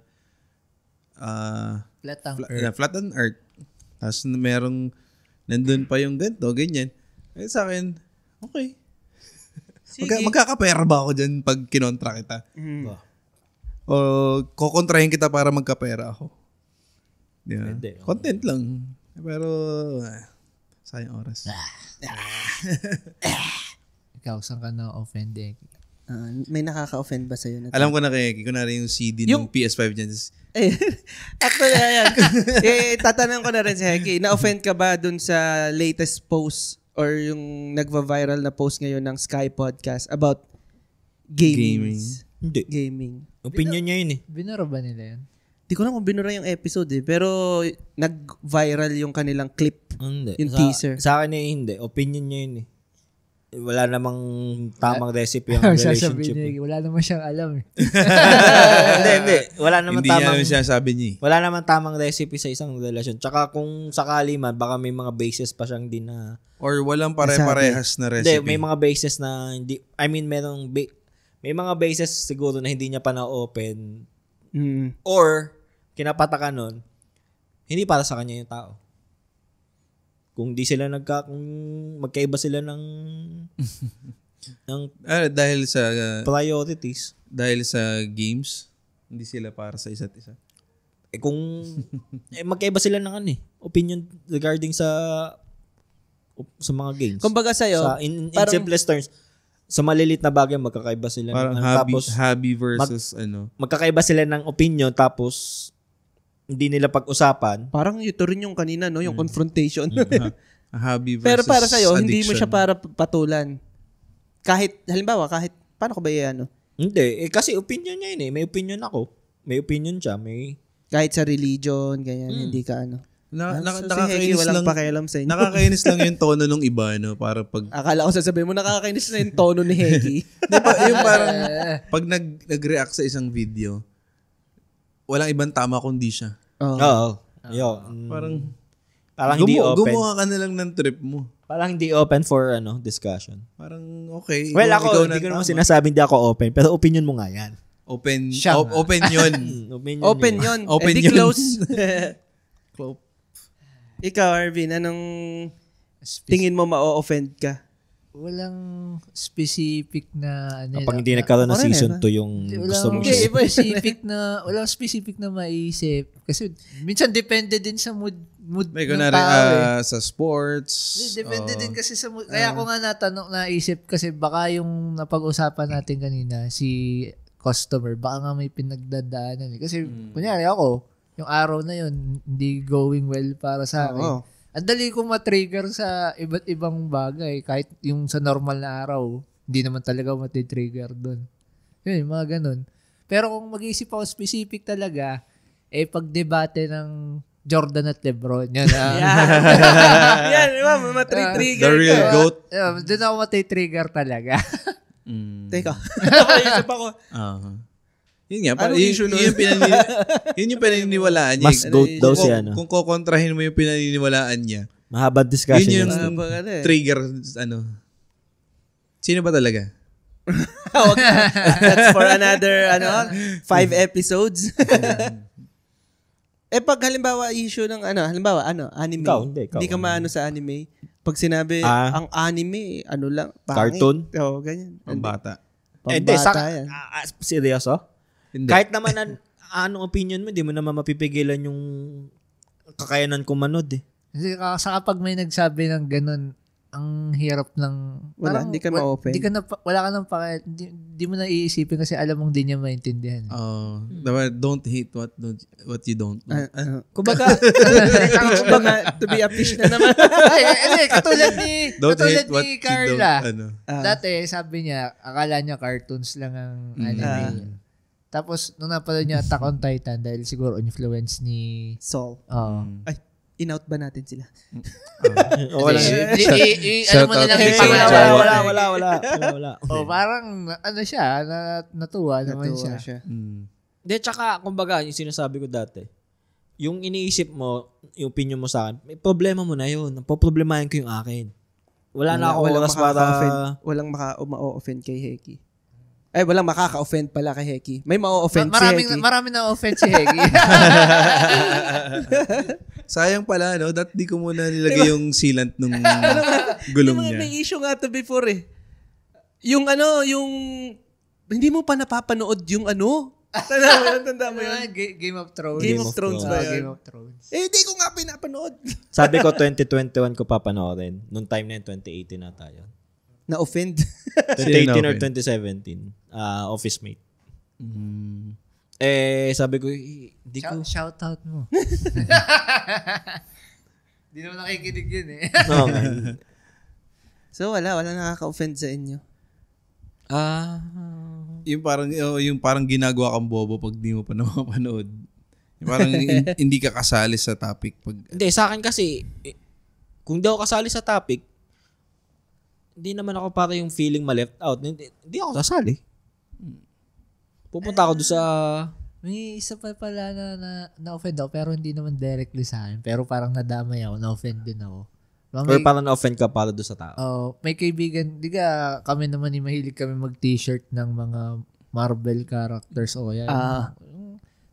S1: flat on earth. Tapos merong nandun pa yung ganito, ganyan. Sa akin, okay. Magkakapera ba ako dyan pag kinontra kita? O kukontrahin kita para magkapera ako? Yeah. Content lang. Pero, sayang oras.
S3: Ikaw, saan ka na-offend
S4: may nakaka-offend ba sa'yo?
S1: Alam ko na kay kunwari yung CD ng PS5 dyan.
S4: Actually, ayan. Tatanong ko na rin si Heki, na-offend ka ba dun sa latest post or yung nagva-viral na post ngayon ng Sky Podcast about gaming.
S2: Hindi.
S4: Gaming.
S2: Opinion niya yun eh.
S3: Binura ba nila yan?
S4: Di ko lang kung binura yung episode pero nag-viral yung kanilang clip,
S2: Hindi.
S4: yung teaser.
S2: Sa akin hindi. Opinion niya yun eh. Wala namang tamang recipe yung relationship.
S3: Wala naman siyang alam eh.
S2: Hindi. Wala naman
S1: Hindi niya
S2: tamang...
S1: naman sinasabi niya.
S2: Wala naman tamang recipe sa isang relasyon. Tsaka kung sakali man, baka may mga bases pa siyang di na...
S1: Or walang pare-parehas na
S2: Hindi,
S1: recipe.
S2: may mga bases na hindi... I mean, may mga bases siguro na hindi niya pa na-open. Or, kinapatakan nun, hindi para sa kanya yung tao. Kung di sila kung magkaiba sila ng
S1: dahil sa
S2: priorities.
S1: Dahil sa games, hindi sila para sa isa't isa.
S2: Kung magkaiba sila ng opinion regarding sa mga games.
S4: Kumbaga sa'yo,
S2: in simplest terms, sa malilit na bagay magkakaiba sila
S1: parang hobby versus
S2: magkakaiba sila ng opinion tapos hindi nila pag-usapan.
S4: Parang ito rin yung kanina, no? Yung confrontation.
S1: Hobby versus
S4: Pero para sa'yo,
S1: addiction.
S4: hindi mo siya para patulan. Halimbawa, paano ko ba yan,
S2: Hindi. Kasi opinion niya yun eh. May opinion ako. May opinion siya.
S4: Kahit sa religion, ganyan, hindi ka
S1: Nakakainis
S4: walang
S1: lang.
S4: pakialam sa inyo.
S1: Nakakainis lang yung tono ng iba, para pag...
S4: Akala ko sasabihin mo, nakakainis na yung tono ni Heki.
S1: yung parang, pag nag-react sa isang video, walang ibang tama kundi siya.
S2: Oo. Parang hindi open.
S1: Gumawa ka na lang ng trip mo.
S2: Parang hindi open for discussion.
S1: Parang okay.
S2: Well, ako, hindi ko naman sinasabi hindi ako open, pero opinion mo nga yan.
S1: Open yun.
S2: Open
S4: yun.
S1: Open
S4: Di
S1: yun.
S4: close. Ikaw, Arvin, anong tingin mo ma-offend ka?
S3: Walang specific na
S2: kapag hindi nagkaroon ng season 2 yung gusto mong
S3: walang specific na maiisip. Kasi minsan depende din sa mood
S1: may
S3: ng
S1: kunwari,
S3: tao
S1: sa sports.
S3: Depende din kasi sa mood. Kaya ako nga naisip kasi baka yung napag-usapan natin kanina, si customer, baka nga may pinagdadaanan. Kasi kunyari ako, yung araw na yun, hindi going well para sa akin. Ang dali ko matrigger sa iba't ibang bagay. Kahit yung sa normal na araw, hindi naman talaga matitrigger doon. Yun, mga ganun. Pero kung mag-iisip ako specific talaga, pag-debate ng Jordan at Lebron. Yan.
S4: Yan, matitrigger.
S1: The real GOAT.
S3: Doon ako matitrigger talaga.
S4: Teka. Napaisip ako.
S1: Yun nga, yun yung pinaniniwalaan niya.
S2: Mas GOAT daw siya.
S1: Kung kukontrahin mo yung pinaniniwalaan niya,
S2: mahabang discussion.
S1: Yun yung trigger, Sino ba talaga?
S4: That's for another 5 episodes. Pag halimbawa issue ng anime.
S2: Ikaw.
S4: Hindi ka maano sa anime. Pag sinabi, ang anime, lang, pangit.
S2: Cartoon?
S4: Oo, ganyan.
S1: Pambata.
S4: Pambata yan.
S2: Seryoso?
S1: Hindi.
S2: Kahit naman anong opinion mo, di mo naman mapipigilan yung kakayanan ko manood eh.
S3: Kasi kapag may nagsabi ng ganun, ang hirap ng...
S4: Hindi ka ma-open.
S3: Wala ka nang hindi mo na iisipin kasi alam mong di niya maintindihan.
S1: Don't hate what you don't know.
S2: Kumbaga,
S4: to be a fish na naman.
S3: Katulad
S1: Don't hate what
S3: ni
S1: you
S3: Carla.
S1: don't,
S3: Dati, sabi niya, akala niya cartoons lang ang anime. Tapos, nung napanood niya Attack on Titan, dahil siguro influence ni
S4: Saul.
S3: Ay,
S4: in-out ba natin sila?
S2: Wala.
S3: Alam mo na lang yung pangalan.
S2: Wala.
S3: Parang, siya, natuwa naman siya.
S2: Hindi, tsaka, kumbaga, yung sinasabi ko dati, yung iniisip mo, yung opinion mo sa akin, may problema mo na yun. Poproblemahin ko yung akin. Wala na ako oras para...
S4: Walang ma-offend kay Heki. Walang makaka-offend pala kay Heki. May ma-offend si Heki.
S3: Marami na offend si Heki.
S1: Sayang pala, di ko muna nilagay yung sealant nung gulong niya.
S4: May issue nga to before eh. Yung hindi mo pa napapanood yung Tanda mo yun?
S3: Game of Thrones.
S4: Game of Thrones ba yun?
S3: Game of Thrones.
S4: Hindi ko nga pinapanood.
S2: Sabi ko, 2021 ko papanoorin. Nung time na yun, 2018 na tayo.
S4: Na-offend?
S2: 2018 or 2017. Office mate. Sabi ko, hindi ko...
S3: Shout out mo. Hindi naman nakikinig yun eh.
S2: No, man.
S4: So, wala nakaka-offend sa inyo.
S1: Yung parang ginagawa kang bobo pag di mo pa napapanood. Yung parang hindi ka kasali sa topic.
S6: Hindi, sa akin kasi, kung di ako kasali sa topic, hindi naman ako para yung feeling ma-left out. Hindi ako sasali. Pupunta ako doon sa...
S3: May isa pa pala na-offend ako, pero hindi naman directly sa akin. Pero parang nadamay ako, na-offend din ako.
S6: Or parang na-offend ka para doon sa tao.
S3: May kaibigan, di ka kami naman mahilig kami mag-t-shirt ng mga Marvel characters o yan.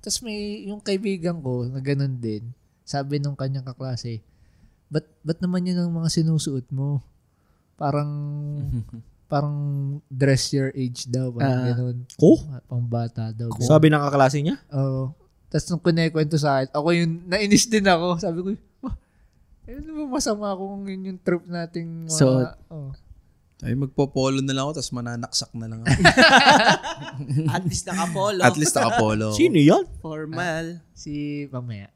S3: Tapos may yung kaibigan ko na ganun din. Sabi nung kanyang kaklase, ba't naman yun ang mga sinusuot mo? Parang dress your age daw. Parang ganun. Pang bata daw.
S6: Sabi ng kaklase niya?
S3: Oo. Tapos nung kunikwento sa akin, ako yung nainis din ako. Sabi ko, ano ba masama kung yun yung trip nating mga...
S4: So,
S1: ay, magpo-polo na lang ako, tapos mananaksak na lang ako.
S4: At least nakapolo.
S1: At least nakapolo.
S6: Sino yan?
S4: Formal.
S3: Si Pamaya.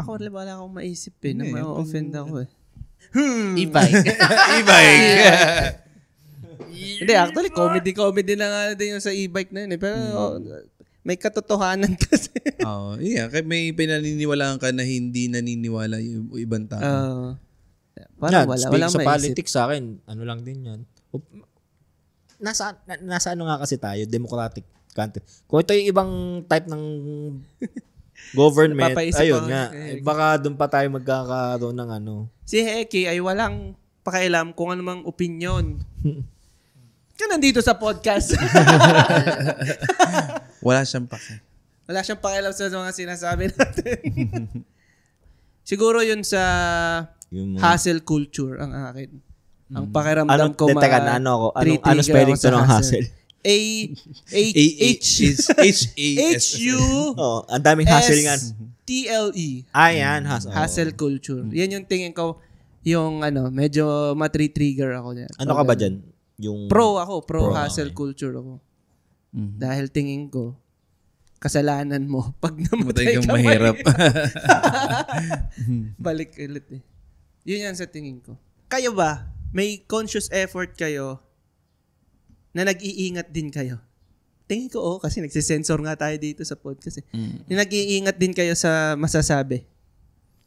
S4: Ako wala akong maisip na ma-offend ako eh.
S3: E-bike.
S1: E-bike.
S4: Hindi, actually, comedy na nga din yung sa e-bike na yun eh. Pero may katotohanan kasi.
S1: May pinaniniwalaan ka na hindi naniniwala yung ibang tao.
S4: Parang
S6: wala sa
S4: maisip.
S6: politics sa akin, ano lang din yan. Nasa ano nga kasi tayo, democratic country. Kung ito yung ibang type ng government, ayun nga, baka doon pa tayo magkakaroon ng ano.
S4: Si Heki ay walang pakialam kung anumang opinion. Ka nandito sa podcast.
S1: Wala siyang pake.
S4: Wala siyang pakialam sa mga sinasabi natin. Siguro yun sa hustle culture ang akin. Ang pakiramdam ko
S6: Teka, ano spelling to ng hustle?
S4: H-U
S6: ang daming hustle nga.
S4: T-L-E.
S6: Yan,
S4: hustle culture. Yan yung tingin ko, yung medyo matri-trigger ako dyan.
S6: Ano ka ba dyan? Yung
S4: pro hustle culture ako. Dahil tingin ko, kasalanan mo pag namatay ka
S1: mahirap.
S4: Balik ulit eh. Yun yan sa tingin ko. Kayo ba, may conscious effort kayo na nag-iingat din kayo? Tingin ko, kasi nagsisensor nga tayo dito sa podcast eh. Nag-iingat din kayo sa masasabi.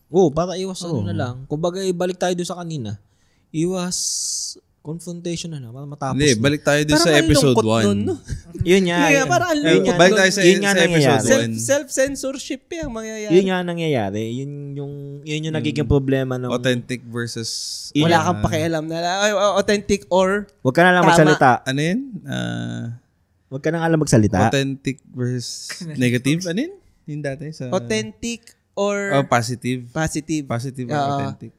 S6: Para iwas na lang. Kung bagay, balik tayo doon sa kanina. Iwas confrontation na matapos.
S1: Hindi, balik tayo doon sa episode 1.
S6: Yun nga.
S1: Balik tayo sa episode 1.
S4: Self-censorship ang mangyayari.
S6: Yun nga nangyayari. Yun yung nagiging problema ng...
S1: Authentic versus...
S4: Wala kang pakialam na authentic or...
S6: Huwag ka na lang magsalita.
S1: Ano yun?
S6: Huwag ka na lang magsalita.
S1: Authentic versus negative? Ano yun? Yung dati sa...
S4: Authentic or...
S1: positive.
S4: Positive.
S1: Positive or authentic.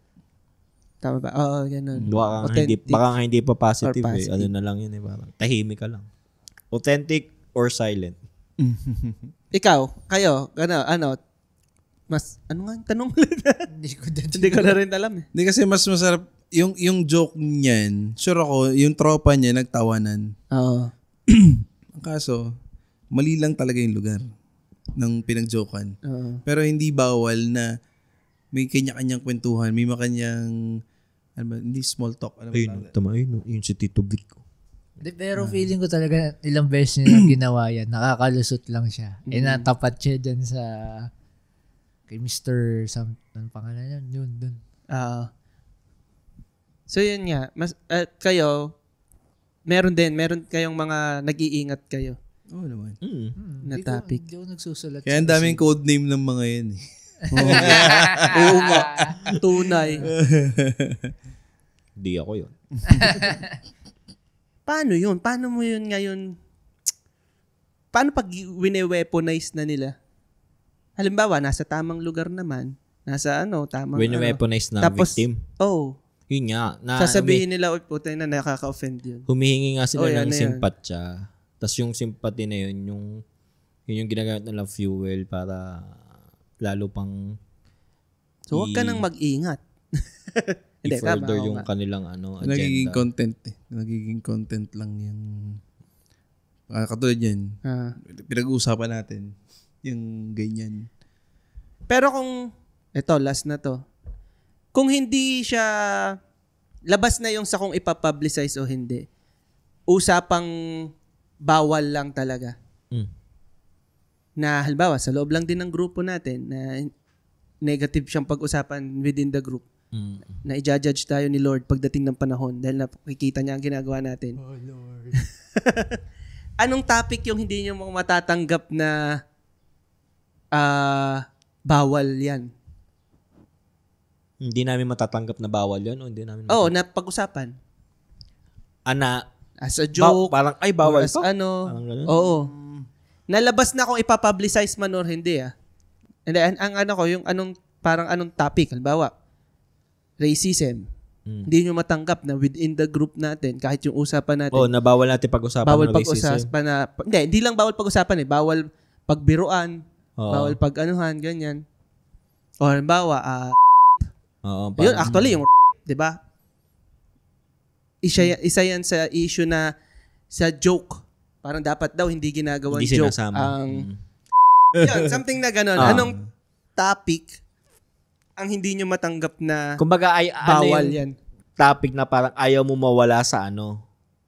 S4: Tama ba? Oo, ganun.
S6: Baka hindi pa positive eh. Ano na lang yun eh. Parang tahimik ka lang. Authentic or silent?
S4: Ikaw, kayo, mas, ano nga yung tanong ulit? Hindi ko na rin alam eh.
S1: Hindi kasi mas masarap, yung joke niyan, sure ako, yung tropa niya nagtawanan.
S4: Oo.
S1: Ang kaso, mali lang talaga yung lugar ng pinag-jokean. Pero hindi bawal na may kanya-kanyang kwentuhan, may makanyang hindi small talk.
S6: Yun si Tito Vic ko.
S3: Pero feeling ko talaga ilang beses niya ginawa yan. Nakakalusot lang siya. Natapat siya dyan sa kay Mr. Ano pangalan yan? Yun, dun.
S4: So yun nga. Kayo, meron kayong mga nag-iingat kayo.
S1: Oo naman.
S4: Na topic.
S3: Hindi ko nagsusulat.
S1: Kaya ang daming code name ng mga yan eh.
S4: Oo nga. Tunay.
S6: Di ako yun.
S4: Paano yun? Paano mo yun ngayon? Paano pag wine-weaponize na nila? Halimbawa, nasa tamang lugar naman. Nasa tamang...
S6: Wine-weaponize na
S4: tapos,
S6: victim? Yun nga.
S4: Sasabihin nila, putay na nakaka-offend yun.
S6: Humihingi nga sila ng simpatya. Tapos yung sympathy na yun yung ginagamit nilang fuel para lalo pang
S4: so huwag ka nang mag-ingat.
S6: I-further yung kanilang agenda.
S1: Nagiging content eh. Nagiging content lang yung katulad yan. Pinag-uusapan natin yung ganyan.
S4: Pero kung last na to. kung hindi siya labas na yung sa kung ipapublicize o hindi, usapang bawal lang talaga. Na halimbawa, sa loob lang din ng grupo natin na negative siyang pag-usapan within the group. Na i-judge tayo ni Lord pagdating ng panahon dahil nakikita niya ang ginagawa natin. Oh, Lord. Anong topic yung hindi niyo matatanggap na bawal yan?
S6: Hindi namin matatanggap na bawal yan o hindi namin
S4: na pag-usapan. As a joke.
S6: Parang, ay, bawal
S4: as
S6: to?
S4: Parang ganun? Oo. Nalabas na kung ipapublicize man or hindi And then, yung anong topic, halimbawa, racism. Hindi nyo matanggap na within the group natin, kahit yung usapan natin.
S6: Na bawal natin pag-usapan
S4: bawal
S6: ng racism.
S4: Hindi lang bawal pag-usapan Bawal pagbiruan. Bawal pag-anuhan, ganyan. O halimbawa, yun, actually, yung di ba? Isa yan sa issue na sa joke. Parang dapat daw hindi ginagawang
S6: hindi
S4: joke.
S6: Sinasama.
S4: Yun, something na gano'n. Anong topic ang hindi nyo matanggap na
S6: kumbaga,
S4: bawal yan?
S6: Topic na parang ayaw mo mawala sa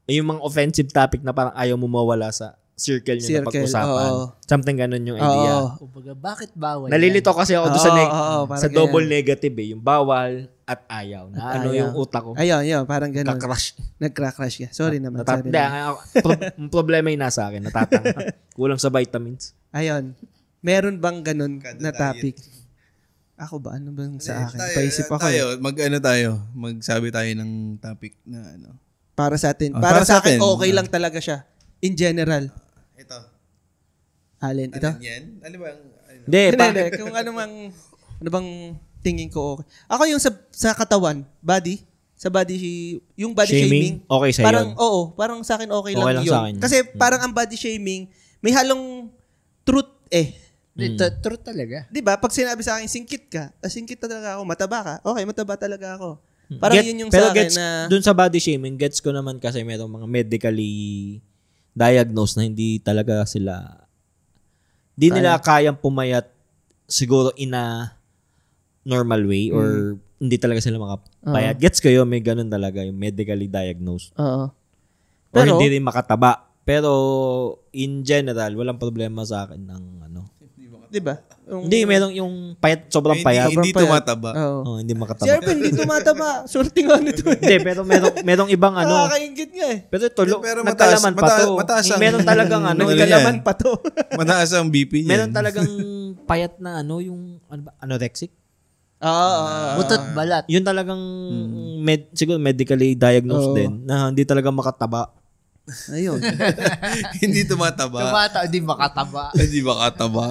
S6: yung mga offensive topic na parang ayaw mo mawala sa circle nyo na pag-usapan. Something gano'n yung idea.
S3: Kumbaga, bakit bawal
S6: Nalilito kasi ako doon sa double
S4: ganyan.
S6: Negative yung bawal at ayaw. Na yung utak ko.
S4: Ayun, parang gano'n.
S6: Nagka-crash
S4: ka. Sorry naman.
S6: Ang problema yung nasa akin. Natatanga. Kulang sa vitamins.
S4: Ayun. Meron bang gano'n na topic? Ako ba? Ano bang sa akin? Paisip ako.
S1: Magsabi tayo ng topic na
S4: para sa atin. Para sa akin, okay lang talaga siya. In general.
S1: Ito.
S4: Alin? Ito?
S1: Yan? Ano ba?
S6: Hindi.
S4: Kung ano bang tingin ko okay. Ako yung sa katawan, body. Sa body, yung body shaming.
S6: Okay sa'yo.
S4: Parang, parang sa akin okay lang yun. Kasi parang ang body shaming, may halong truth
S3: Truth talaga.
S4: Diba? Pag sinabi sa akin, singkit ka. Singkit talaga ako. Mataba ka. Okay, mataba talaga ako. Parang yun yung sa akin na...
S6: Dun sa body shaming, gets ko naman kasi merong mga medically diagnosed na hindi talaga sila... Hindi nila kayang pumayat siguro in a normal way or hindi talaga sila makapayat. Gets ko yun, may ganun talaga yung medically diagnosed.
S4: Oo.
S6: Or hindi rin makataba. Pero in general, walang problema sa akin ng
S4: Diba?
S6: Hindi, merong yung payat, sobrang payat.
S1: Hindi tumataba.
S6: Hindi makataba.
S4: Si Erwin, hindi tumataba. Sorting nga nito.
S6: Hindi, pero merong ibang
S4: Nakakaingit nga
S6: Pero ito,
S1: pero
S6: nagkalaman pa to. Meron talagang
S4: nagkalaman pa to.
S1: Mataas ang BP niya.
S6: Meron talagang payat na yung anorexic.
S3: Butot balat.
S6: Yun talagang siguro medically diagnosed din na hindi talaga makataba.
S4: Ayun.
S1: Hindi tumataba.
S3: Hindi makataba.
S1: Hindi makataba.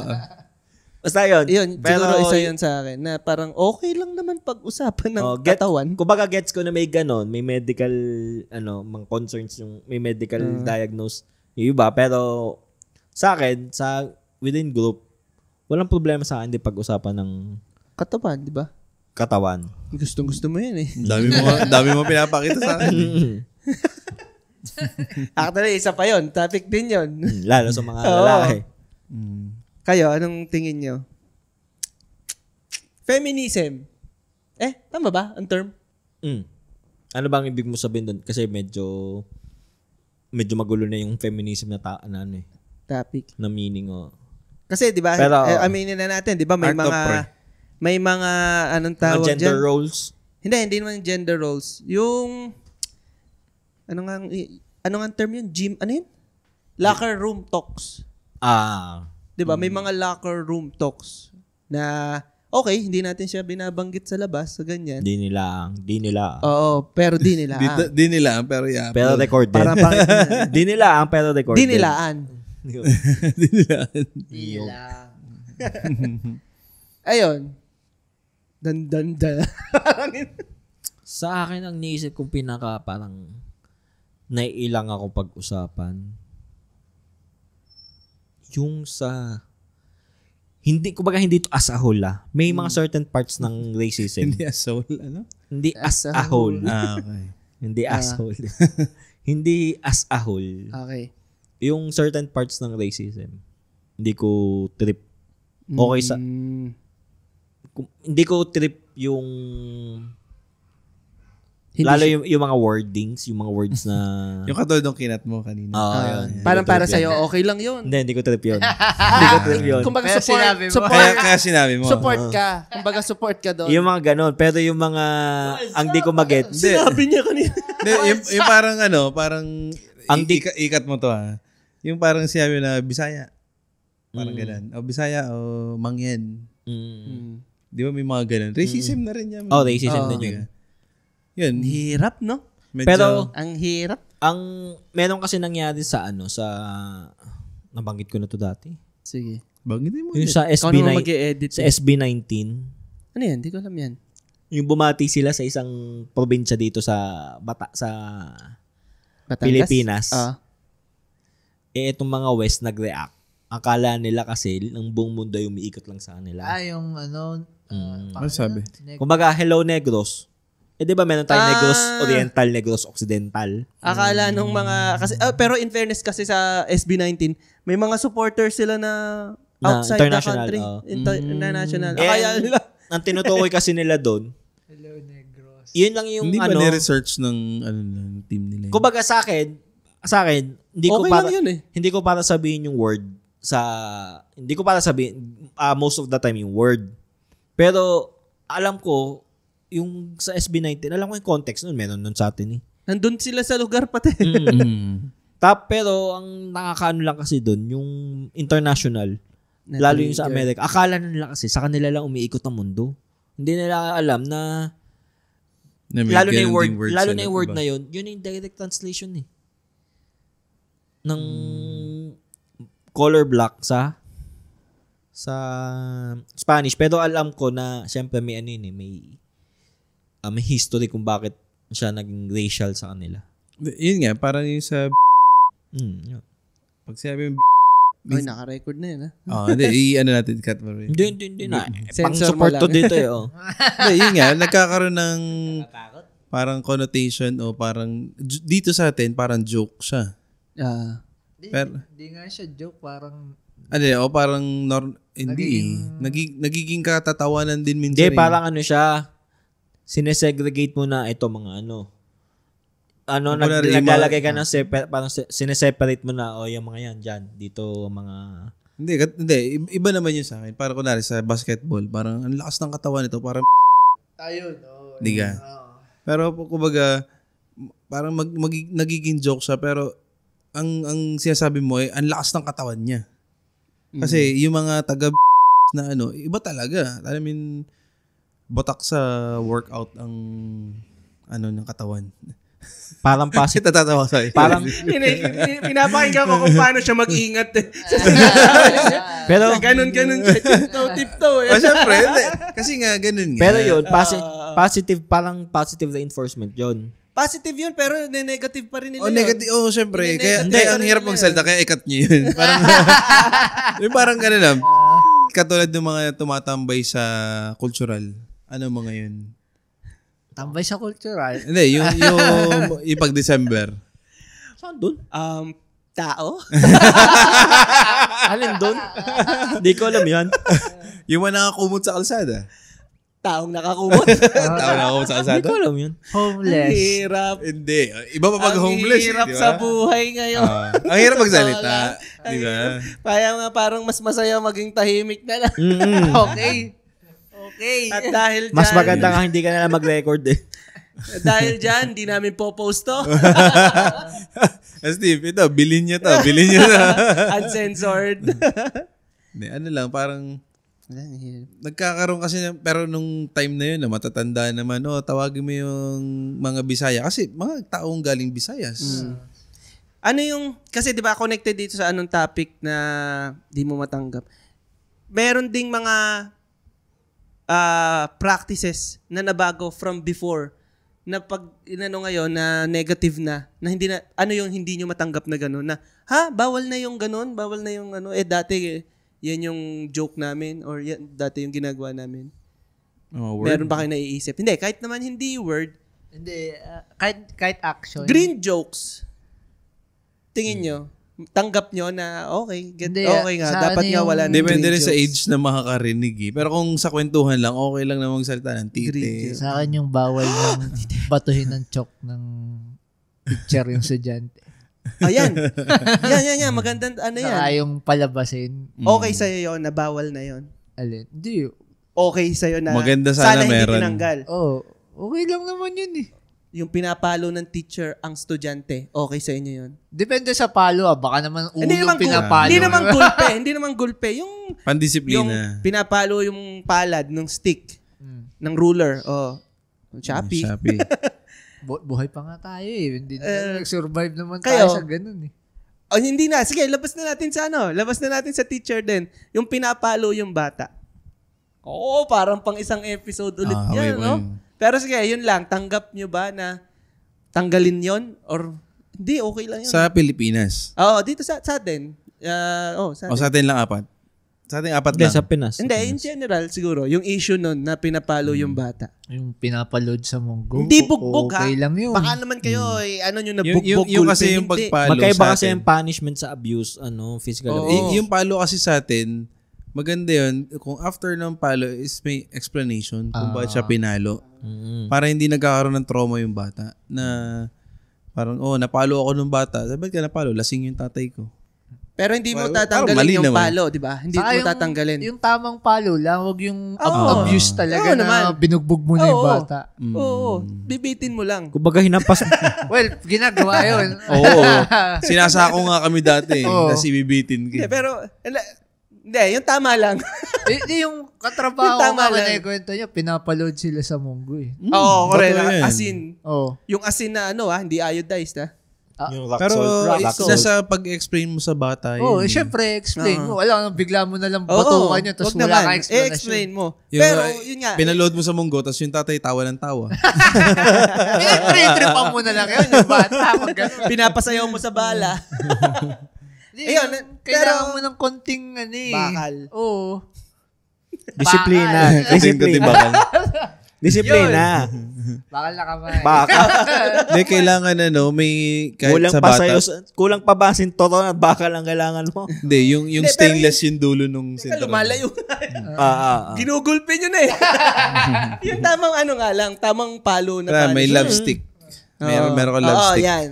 S6: Basta yun.
S4: Pero siguro isa yun sa akin na parang okay lang naman pag-usapan ng katawan.
S6: Kumbaga gets ko na may ganon, may medical mga concerns yung may medical diagnose yung iba, pero sa akin, within group, walang problema sa akin di pag-usapan ng
S4: katawan, di ba?
S6: Katawan.
S4: Gusto mo yan
S1: Dami mo pinapakita sa akin.
S4: Actually, isa pa yun. Topic din yun.
S6: Lalo sa mga lalaki.
S4: Kayo, anong tingin nyo? Feminism. Tama ba ang term?
S6: Ano bang ibig mo sabihin doon? Kasi medyo magulo na yung feminism na
S4: topic.
S6: Na meaning.
S4: Kasi 'di ba? Aminin na natin, 'di ba may mga anong tawag
S6: diyan? Gender
S4: dyan?
S6: roles?
S4: Hindi naman gender roles. Yung ano nga term yun? Gym, ano yun? Locker room talks. 'Di ba? May mga locker room talks na okay, hindi natin siya binabanggit sa labas, sa ganyan.
S6: Di nila.
S4: Oo, pero di nila.
S1: Di nila, pero yeah.
S6: Pero recorded.
S4: Parang
S6: di nila, pero recorded.
S4: Di nilaan.
S3: Di nila.
S4: Ayun. Dan.
S6: Sa akin, ang niisip kong pinaka parang naiilang ako pag-usapan yung sa hindi ito as a whole May mga certain parts ng racism.
S1: Hindi as a whole, ano?
S6: Hindi as a whole.
S1: Okay.
S6: Hindi as whole. Hindi as a whole.
S4: Okay.
S6: Yung certain parts ng racism, hindi ko trip. Okay sa hindi ko trip yung
S4: Hindi
S6: lalo
S4: siya-
S6: yung mga wordings, yung mga words na
S1: Yung katulad ng kinat mo kanina.
S6: yun.
S4: Parang
S6: Hindi ko
S4: para
S6: trip yun.
S4: sa'yo, okay lang yun.
S6: Hindi ko trip yun. Hindi ko trip yun.
S4: Kumbaga
S3: Pero
S4: support,
S3: sinabi mo.
S1: Kaya sinabi mo.
S4: support ka. Kumbaga support ka doon.
S6: Yung mga ganon. Pero yung mga ang di ko mag-get.
S4: Sinabi niya kanina.
S1: Hindi, yung parang parang
S6: Ang
S1: ikat mo to ha. Yung parang sinabi na Bisaya. Parang ganun. O Bisaya o Mangyan. Di ba may mga ganun? Racism na rin yan.
S6: Oh, racism din yun.
S1: Yun.
S4: Hirap, no?
S1: Medyo,
S6: Pero
S4: Ang hirap.
S6: meron kasi nangyari sa nabanggit ko na to dati.
S4: Sige.
S1: Banggitin mo.
S6: Yung sa
S4: Ikaw naman
S6: SB9,
S4: mag-e-edit.
S6: sa SB19,
S4: Ano yan? Hindi ko alam yan.
S6: yung bumati sila sa isang probinsya dito sa
S4: Batangas?
S6: Pilipinas.
S4: Itong
S6: Itong mga West nag-react. Akala nila kasi ang buong mundo ay umiikot lang sa kanila.
S3: Yung
S1: Ano sabi?
S6: Kumbaga, hello Negros. Di ba meron tayong Negros Oriental, Negros Occidental?
S4: Akala nung mga kasi pero in fairness kasi sa SB19 may mga supporters sila na outside the
S6: international,
S4: country, international.
S6: Eh,
S4: Akala nila
S6: ang tinutukoy kasi nila doon,
S3: Hello, Negros.
S6: yun lang yung
S1: Hindi ba ni-research ng ng team nila?
S6: kumbaga sa akin, hindi ko
S4: okay
S6: para
S4: lang yun eh.
S6: hindi ko para sabihin yung word hindi ko para sabihin most of the time yung word. Pero alam ko yung sa SB19, alam ko yung context nun, meron nun sa atin eh.
S4: Nandun sila sa lugar pati.
S6: Pero ang nakakaano lang kasi doon, yung international, lalo yung sa Amerika, akala nila kasi sa kanila lang umiikot ang mundo. Hindi nila alam na lalo na yung word na yun yung direct translation eh. Ng color block sa Spanish. Pero alam ko na siyempre may may history kung bakit siya naging racial sa kanila.
S1: Yun nga, parang yung sa
S6: Yun.
S1: pag sinabi yung
S4: Ay, naka-record na yun, ha?
S1: hindi, natin cut mo rin.
S6: Hindi na. Pang
S4: Sensor
S6: support
S4: mo
S6: to
S4: lang.
S6: dito eh. Oh.
S1: Hindi, yun nga, nagkakaroon ng parang connotation o parang dito sa atin, parang joke siya. Pero-
S3: Hindi nga siya joke, parang
S1: Parang nagiging katatawanan din minsan.
S6: Hindi, parang ano siya, sinesegregate mo na ito mga naglalagay ka ng parang sineseparate mo na yung mga yan dyan, dito mga
S1: Hindi, iba naman yun sa akin. Parang kunwari sa basketball, parang ang lakas ng katawan nito, parang
S3: ayun.
S1: hindi ka. Pero kumbaga, parang nagiging joke siya, pero ang sinasabi mo ay ang lakas ng katawan niya. Kasi yung mga taga na iba talaga. I mean, botak sa workout ang ng katawan.
S6: parang
S1: Kasi tatatawa sa
S6: parang
S4: Pinapakinggan ko kung paano siya mag-ingat eh.
S6: pero
S4: Ganun siya. Tiptoe eh.
S1: Siyempre, hindi. Kasi nga, ganun nga.
S6: pero yun, positive, parang positive reinforcement yun.
S4: Positive yun, pero negative pa rin nila yun.
S1: Negative. Siyempre. Kaya
S4: Hindi,
S1: ang hirap magsalita, kaya ikat nyo yun. Parang ganun lang. Katulad ng mga tumatambay sa cultural. Ano mga yun?
S3: Tambay sa cultural.
S1: Hindi, yung pag-December.
S6: Saan dun?
S4: Tao?
S6: Alin dun? Hindi ko alam yan.
S1: Yung mga nakakumot sa kalsada.
S4: Taong nakakumot.
S1: Tao nakakumot sa kalsada?
S6: Hindi ko alam yan.
S3: Homeless.
S4: Hirap.
S1: Hindi. Iba pa pag homeless.
S4: Ang hirap
S1: di ba?
S4: sa buhay ngayon.
S1: Ang hirap magsalita. Di ba?
S4: Kaya nga parang mas masaya maging tahimik na lang.
S3: Okay.
S4: At dahil dyan,
S6: Mas maganda nga hindi ka na lang mag-record eh.
S4: dahil dyan, di namin po-post to.
S1: Steve, ito, bilhin niya to. Bilhin niya na.
S4: Uncensored.
S1: Hindi, lang, parang nagkakaroon kasi, pero nung time na yun, na matatanda naman, tawagin mo yung mga Bisaya. Kasi mga taong galing Visayas.
S4: Ano yung, kasi di ba connected dito sa anong topic na di mo matanggap. Meron ding mga practices na nabago from before na pag ngayon na negative na hindi na yung hindi nyo matanggap na gano'n na bawal na yung gano'n, bawal na yung dati yan yung joke namin or dati yung ginagawa namin. Meron ba kayo naiisip? Hindi, kahit naman hindi word.
S3: Hindi, kahit action.
S4: Green jokes. Tingin nyo. tanggap nyo na okay,
S3: Hindi,
S4: okay nga,
S3: sa
S4: dapat
S3: ano
S4: nga
S3: yung-
S4: wala ng
S1: Depende
S4: green
S1: rin sa
S4: jokes.
S1: age na makakarinig eh. Pero kung sa kwentuhan lang, okay lang na magsalita ng tite.
S3: Sa akin yung bawal ng batuhin ng chok ng teacher yung estudyante.
S4: Ayan. Yan. Magandang ano yan.
S3: Saka yung palabasin.
S4: Okay sa'yo yun, na bawal na yun.
S3: Alin? Hindi.
S4: Okay sa'yo na
S1: Maganda sana
S4: hindi
S1: meron.
S4: tinanggal.
S3: Okay lang naman yun eh.
S4: Yung pinapalo ng teacher ang estudyante, okay sa inyo yun?
S3: Depende sa palo baka naman
S4: Hindi
S3: ulong pinapalo.
S4: Hindi naman gulpe. Hindi naman gulpe. Yung
S1: Pandisiplina.
S4: pinapalo yung palad ng stick, ng ruler. Shopee.
S1: Shopee.
S3: Buhay pa nga tayo eh. Hindi na nag-survive naman
S4: kayo?
S3: tayo sa ganun eh.
S4: Hindi na. Sige, labas na natin sa Labas na natin sa teacher din. Yung pinapalo yung bata. Oo, parang pang isang episode ulit yan, no? Pero sige, yun lang. Tanggap nyo ba na tanggalin yon or hindi, okay lang yun.
S1: Sa Pilipinas.
S4: Oo, dito sa atin. Sa
S1: O sa atin lang 4. Sa atin 4
S6: Hindi,
S1: lang.
S6: sa Pinas.
S4: Hindi, in general siguro, yung issue nun na pinapalo yung bata.
S3: Yung pinapaload sa Monggo.
S4: Hindi bugbog
S3: okay
S4: ha.
S3: lang yun.
S4: Baka naman kayo, nyo na
S1: Yung,
S4: bugbog
S1: yung
S4: gulpe.
S1: kasi yung
S4: Hindi.
S1: pagpalo
S6: Magkaiba
S1: sa
S6: kasi
S1: atin.
S6: yung punishment sa abuse, physical
S4: Oo.
S6: abuse.
S1: Yung palo kasi sa atin, maganda yun. Kung after ng palo is may explanation kung bakit siya pinalo. Para hindi nagkakaroon ng trauma yung bata. Na parang, napalo ako ng bata. Sabi ka napalo? Lasing yung tatay ko.
S4: Pero hindi mo
S1: Parang mali
S4: tatanggalin yung
S1: naman.
S4: palo, di ba? Hindi
S3: Saka
S4: mo tatanggalin.
S3: Yung tamang palo lang, wag yung
S4: Oo.
S3: abuse talaga
S4: Oo
S3: na
S4: naman.
S3: binugbog mo na yung
S4: Oo.
S3: bata.
S4: Oo, bibitin mo lang.
S6: Kumbaga hinampas,
S3: Well, ginagawa yun.
S1: Oo. Sinasako nga kami dati.
S3: Oo.
S1: Kasi bibitin
S4: Hindi,
S1: ka.
S4: pero, hindi, yung tama lang.
S3: Hindi yung katrabaho
S4: Yung
S3: ko
S4: tama
S3: nga
S4: lang.
S3: kwento niya, pinapaload sila sa Monggo eh.
S4: Oo, correct.
S1: totoo yan.
S4: Asin.
S3: Oh.
S4: Yung asin na hindi iodized
S6: yung rock
S1: Pero
S6: salt,
S1: isa sa pag-explain mo sa bata yun.
S3: Oh, syempre, explain mo. Wala, bigla mo na lang
S4: Oo,
S3: batukan yun, tapos
S4: wag
S3: wala
S4: naman.
S3: kang explanation.
S4: explain mo.
S1: Yung,
S4: Pero, yun nga.
S1: Pinaload mo sa munggo, tapos yung tatay tawa ng tawa.
S3: Pinag-tripan mo na lang yun, yung bata. Wag ganun.
S4: Pinapasayaw mo sa bala.
S3: Ayun,
S4: pero-
S3: kailangan mo ng konting
S4: Bakal.
S3: Oo.
S6: Disiplina. Disiplina. Disiplina.
S3: Bakal na kamay.
S6: Baka.
S1: Hindi, kailangan may kahit
S6: Kulang
S1: sa
S6: pa
S1: bata.
S6: sa'yo, kulang pa ba sinturon at baka lang kailangan mo?
S1: Hindi, yung
S4: Hindi,
S1: stainless yung dulo nung
S4: Teka,
S1: sinturon.
S4: lumalayo. Ginugulpe nyo na eh. Yung tamang tamang palo na
S1: May
S4: punishment.
S1: love stick. Meron ka love
S4: Oo,
S1: stick.
S4: yan.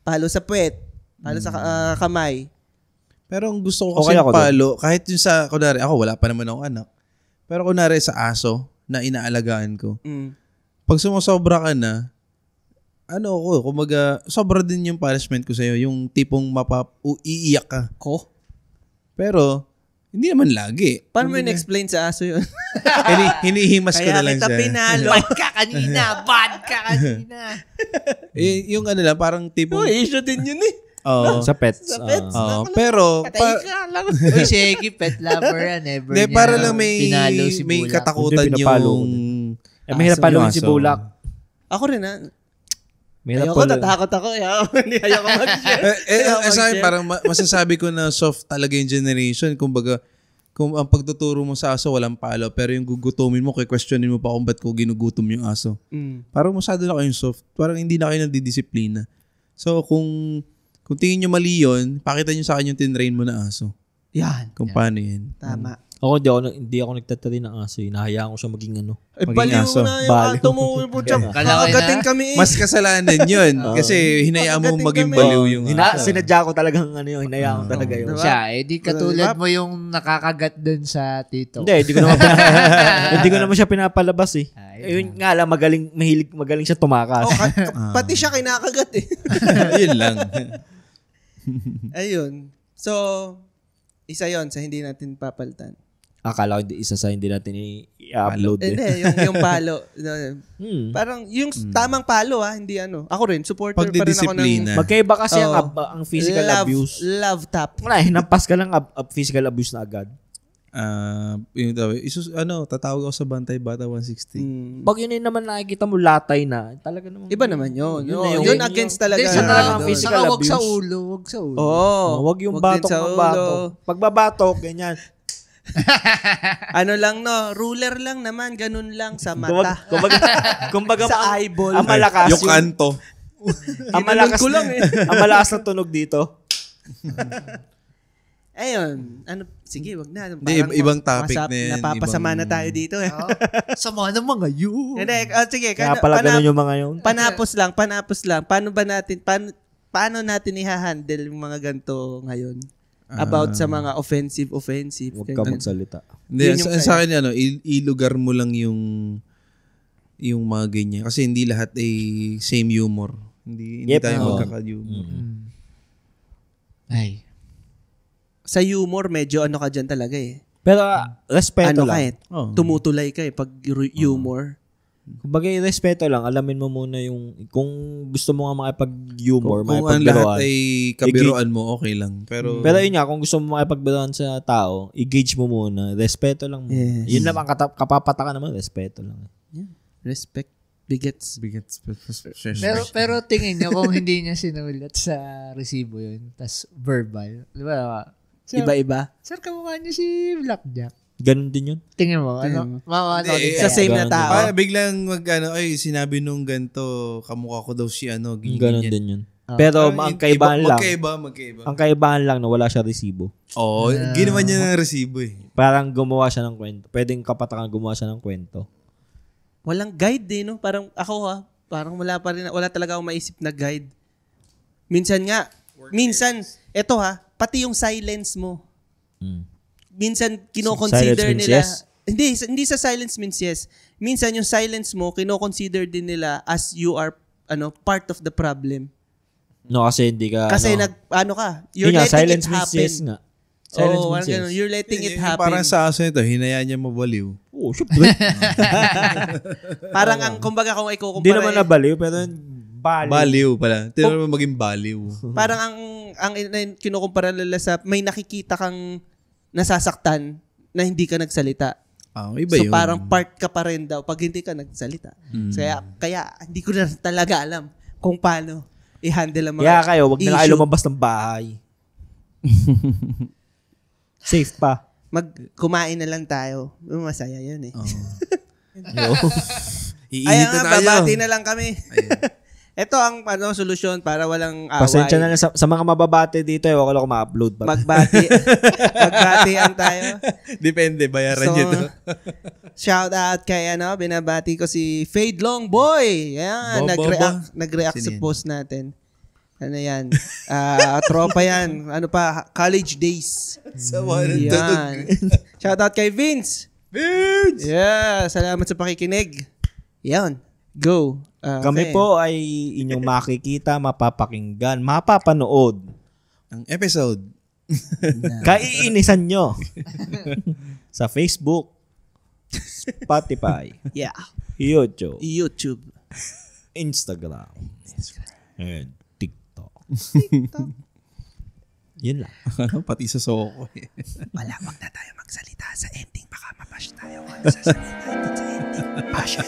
S4: Palo sa puwet. Palo sa kamay.
S1: Pero ang gusto ko
S6: Okay
S1: kasi
S6: ako
S1: palo, kahit yung sa, kunwari, ako wala pa naman akong anak. Pero kunwari sa aso na inaalagaan ko, pag sumusobra ka na, kumaga, sobra din yung punishment ko sa'yo, yung tipong iiyak ka.
S4: Ko?
S1: Pero, hindi naman lagi.
S4: Paano mo in-explain sa aso yun?
S1: Hinihimas ko na lang siya.
S4: pinalo.
S3: Bad ka kanina.
S1: Yung lang, parang tipong,
S4: Issue din yun eh.
S1: Oo.
S6: Sa pets.
S4: Sa pets.
S1: Pero,
S3: Uy, si Eki, pet lover yan. Never
S1: Hindi,
S3: niya
S1: para lang may
S3: pinalo si Bulak.
S1: katakutan
S6: Hindi, pinapalo
S1: yung...
S6: Mahirap paluin si
S1: aso.
S6: Bulak.
S4: Ako rin
S6: Mahirap
S4: Ayoko, natakot ako. Hindi ayoko mag-share.
S1: Sa akin, parang masasabi ko na soft talaga yung generation. Kumbaga, kung ang pagtuturo mo sa aso walang palo, pero yung gugutumin mo, questionin mo pa kung ba't ko ginugutom yung aso. Parang masyado na kayong soft. Parang hindi na kayo nagdidisiplina. So, kung tingin nyo mali yun, pakita nyo sa akin yung tinrain mo na aso.
S4: Yan.
S1: Kung paano yan.
S4: Tama.
S6: Ako, hindi ako nagtatari ng aso. Hinahayaan ko siya maging
S1: Maging
S4: baliw
S1: aso.
S4: na yung
S6: Baliw.
S4: ato mo. Kakagating kami eh.
S1: Mas kasalanan yun. Kasi hinayaan mo maging baliw yung aso.
S6: Sinadya ko talagang hinayaan ko talaga yun.
S3: Siya, di katulad mo yung nakakagat dun sa tito.
S6: Hindi ko naman siya pinapalabas eh. Yun nga lang, magaling siya tumakas.
S4: Pati siya kinakagat eh.
S1: Yun lang.
S4: Ayun. So, isa yon sa hindi natin papalitan.
S6: Akala ko isa sa hindi natin i-upload eh.
S4: Hindi, yung palo. Parang yung tamang palo hindi ano. Ako rin, supporter pa rin ako ng
S1: Pagdidisiplina.
S6: Magkaiba kasi ang physical abuse.
S4: Love tap.
S6: Wala, hinampas ka lang physical abuse na agad.
S1: Yung tatawag ako sa Bantay Bata 160.
S6: Pag yun naman nakikita mo latay na, talaga naman.
S4: Iba naman yun.
S6: Yun
S4: Yun against talaga.
S3: Hindi,
S6: talagang physical
S3: wag sa
S6: abuse.
S3: ulo. Wag sa ulo.
S4: Oo.
S6: Wag yung
S4: Wag din
S6: batok
S4: sa
S6: ng
S4: ulo.
S6: batok. Pagbabatok, ganyan.
S4: Ano lang no, ruler lang naman, ganun lang sa mata.
S6: Kumbaga
S4: Sa eyeball.
S6: Ang malakas
S1: Yung kanto.
S6: ang malakas
S4: Ginanun ko lang eh.
S6: ang malakas na tunog dito.
S4: Ayun. Sige, wag na.
S1: Hindi, ibang topic na yan.
S4: Napapasama na tayo dito.
S3: Sama ng mga yun.
S4: Hindi, sige.
S6: Kaya pala ganun yung mga yun.
S4: Panapos lang. Paano natin i-handle yung mga ganito ngayon? About sa mga offensive.
S6: Huwag ka magsalita.
S1: Hindi, sa akin, ilugar mo lang yung mga ganyan. Kasi hindi lahat ay same humor. Hindi tayo magkaka-humor.
S3: Ay.
S4: Sa humor, medyo ka dyan talaga eh.
S6: Pero respeto lang.
S4: Tumutulay ka pag humor.
S6: Kumbaga, respeto lang. Alamin mo muna kung gusto mo nga makipag-humor,
S1: kung ang lahat ay kabiruan mo, okay lang. Pero
S6: yun nga, kung gusto mo makipagbiruan sa tao, i-gauge mo muna. Respeto lang mo.
S4: Yes.
S6: Yun lang, ang kapapataka naman, respeto lang.
S4: Yeah. Respect begets.
S3: Pero tingin niyo kung hindi niya sinulat sa resibo yun, tas verbal, di ba?
S4: Iba-iba.
S3: Sir, kamukha niyo si Blackjack.
S6: Ganun din yun.
S3: Tingin mo,
S4: sa same na tao.
S1: Biglang sinabi nung ganito, kamukha ko daw si
S6: ganun din yun. Pero ang kaibahan lang.
S1: Magkaiba.
S6: Ang kaibahan lang na wala siya resibo.
S1: Oo, ginawa niya ng resibo eh.
S6: Parang gumawa siya ng kwento. Pwedeng kapatakan gumawa siya ng kwento.
S4: Walang guide no? Parang ako parang wala talaga akong maisip na guide. Minsan, eto pati yung silence mo. Minsan kino-consider nila.
S6: Yes?
S4: Hindi sa silence means yes. Minsan yung silence mo kino-consider din nila as you are part of the problem.
S6: No, kasi hindi ka
S4: you're letting
S6: silence
S4: it happen.
S6: Yes nga. Silence
S4: means yes. You're letting it happen.
S1: Parang sa aso ito, hinayaan niya mabaliw.
S6: Oo, syempre.
S4: Parang kumbaga kung ikukumpara.
S6: Hindi naman nabaliw, pero
S1: baliw pala. Hindi naman maging baliw.
S4: Parang ang kinukumpara nila sa may nakikita kang nasasaktan na hindi ka nagsalita.
S1: Iba
S4: so
S1: yun.
S4: Parang part ka pa rin daw pag hindi ka nagsalita. Kaya hindi ko na talaga alam kung paano i-handle ang mga
S6: kaya kayo, wag na kayo
S4: issue.
S6: lumabas ng bahay. Safe pa.
S4: Kumain na lang tayo. Masaya yun eh.
S1: Iinit na tayo.
S4: Babati na lang kami. Ito ang solusyon para walang away.
S6: Pasensya na lang sa mga mababate dito, wala ko ma-upload pa.
S4: Magbatian tayo.
S1: Depende, bayaran niyo to.
S4: Shout out kay binabati ko si Fade Long Boy. Yan, nag-react sa post natin. Ano yan? Tropa yan. College days. Yan. Shout out kay Vince. Yeah, salamat sa pakikinig. Yan. Go.
S6: Kami po ay inyong makikita, mapapakinggan, mapapanood.
S1: Ang episode.
S6: Kaiinisan nyo. Sa Facebook, Spotify, YouTube, Instagram, and TikTok. Yun lang.
S1: Pati sa soko eh.
S4: Wag na tayo magsalita sa ending. Baka mabash tayo. Ano sasabihin natin sa ending? Passion.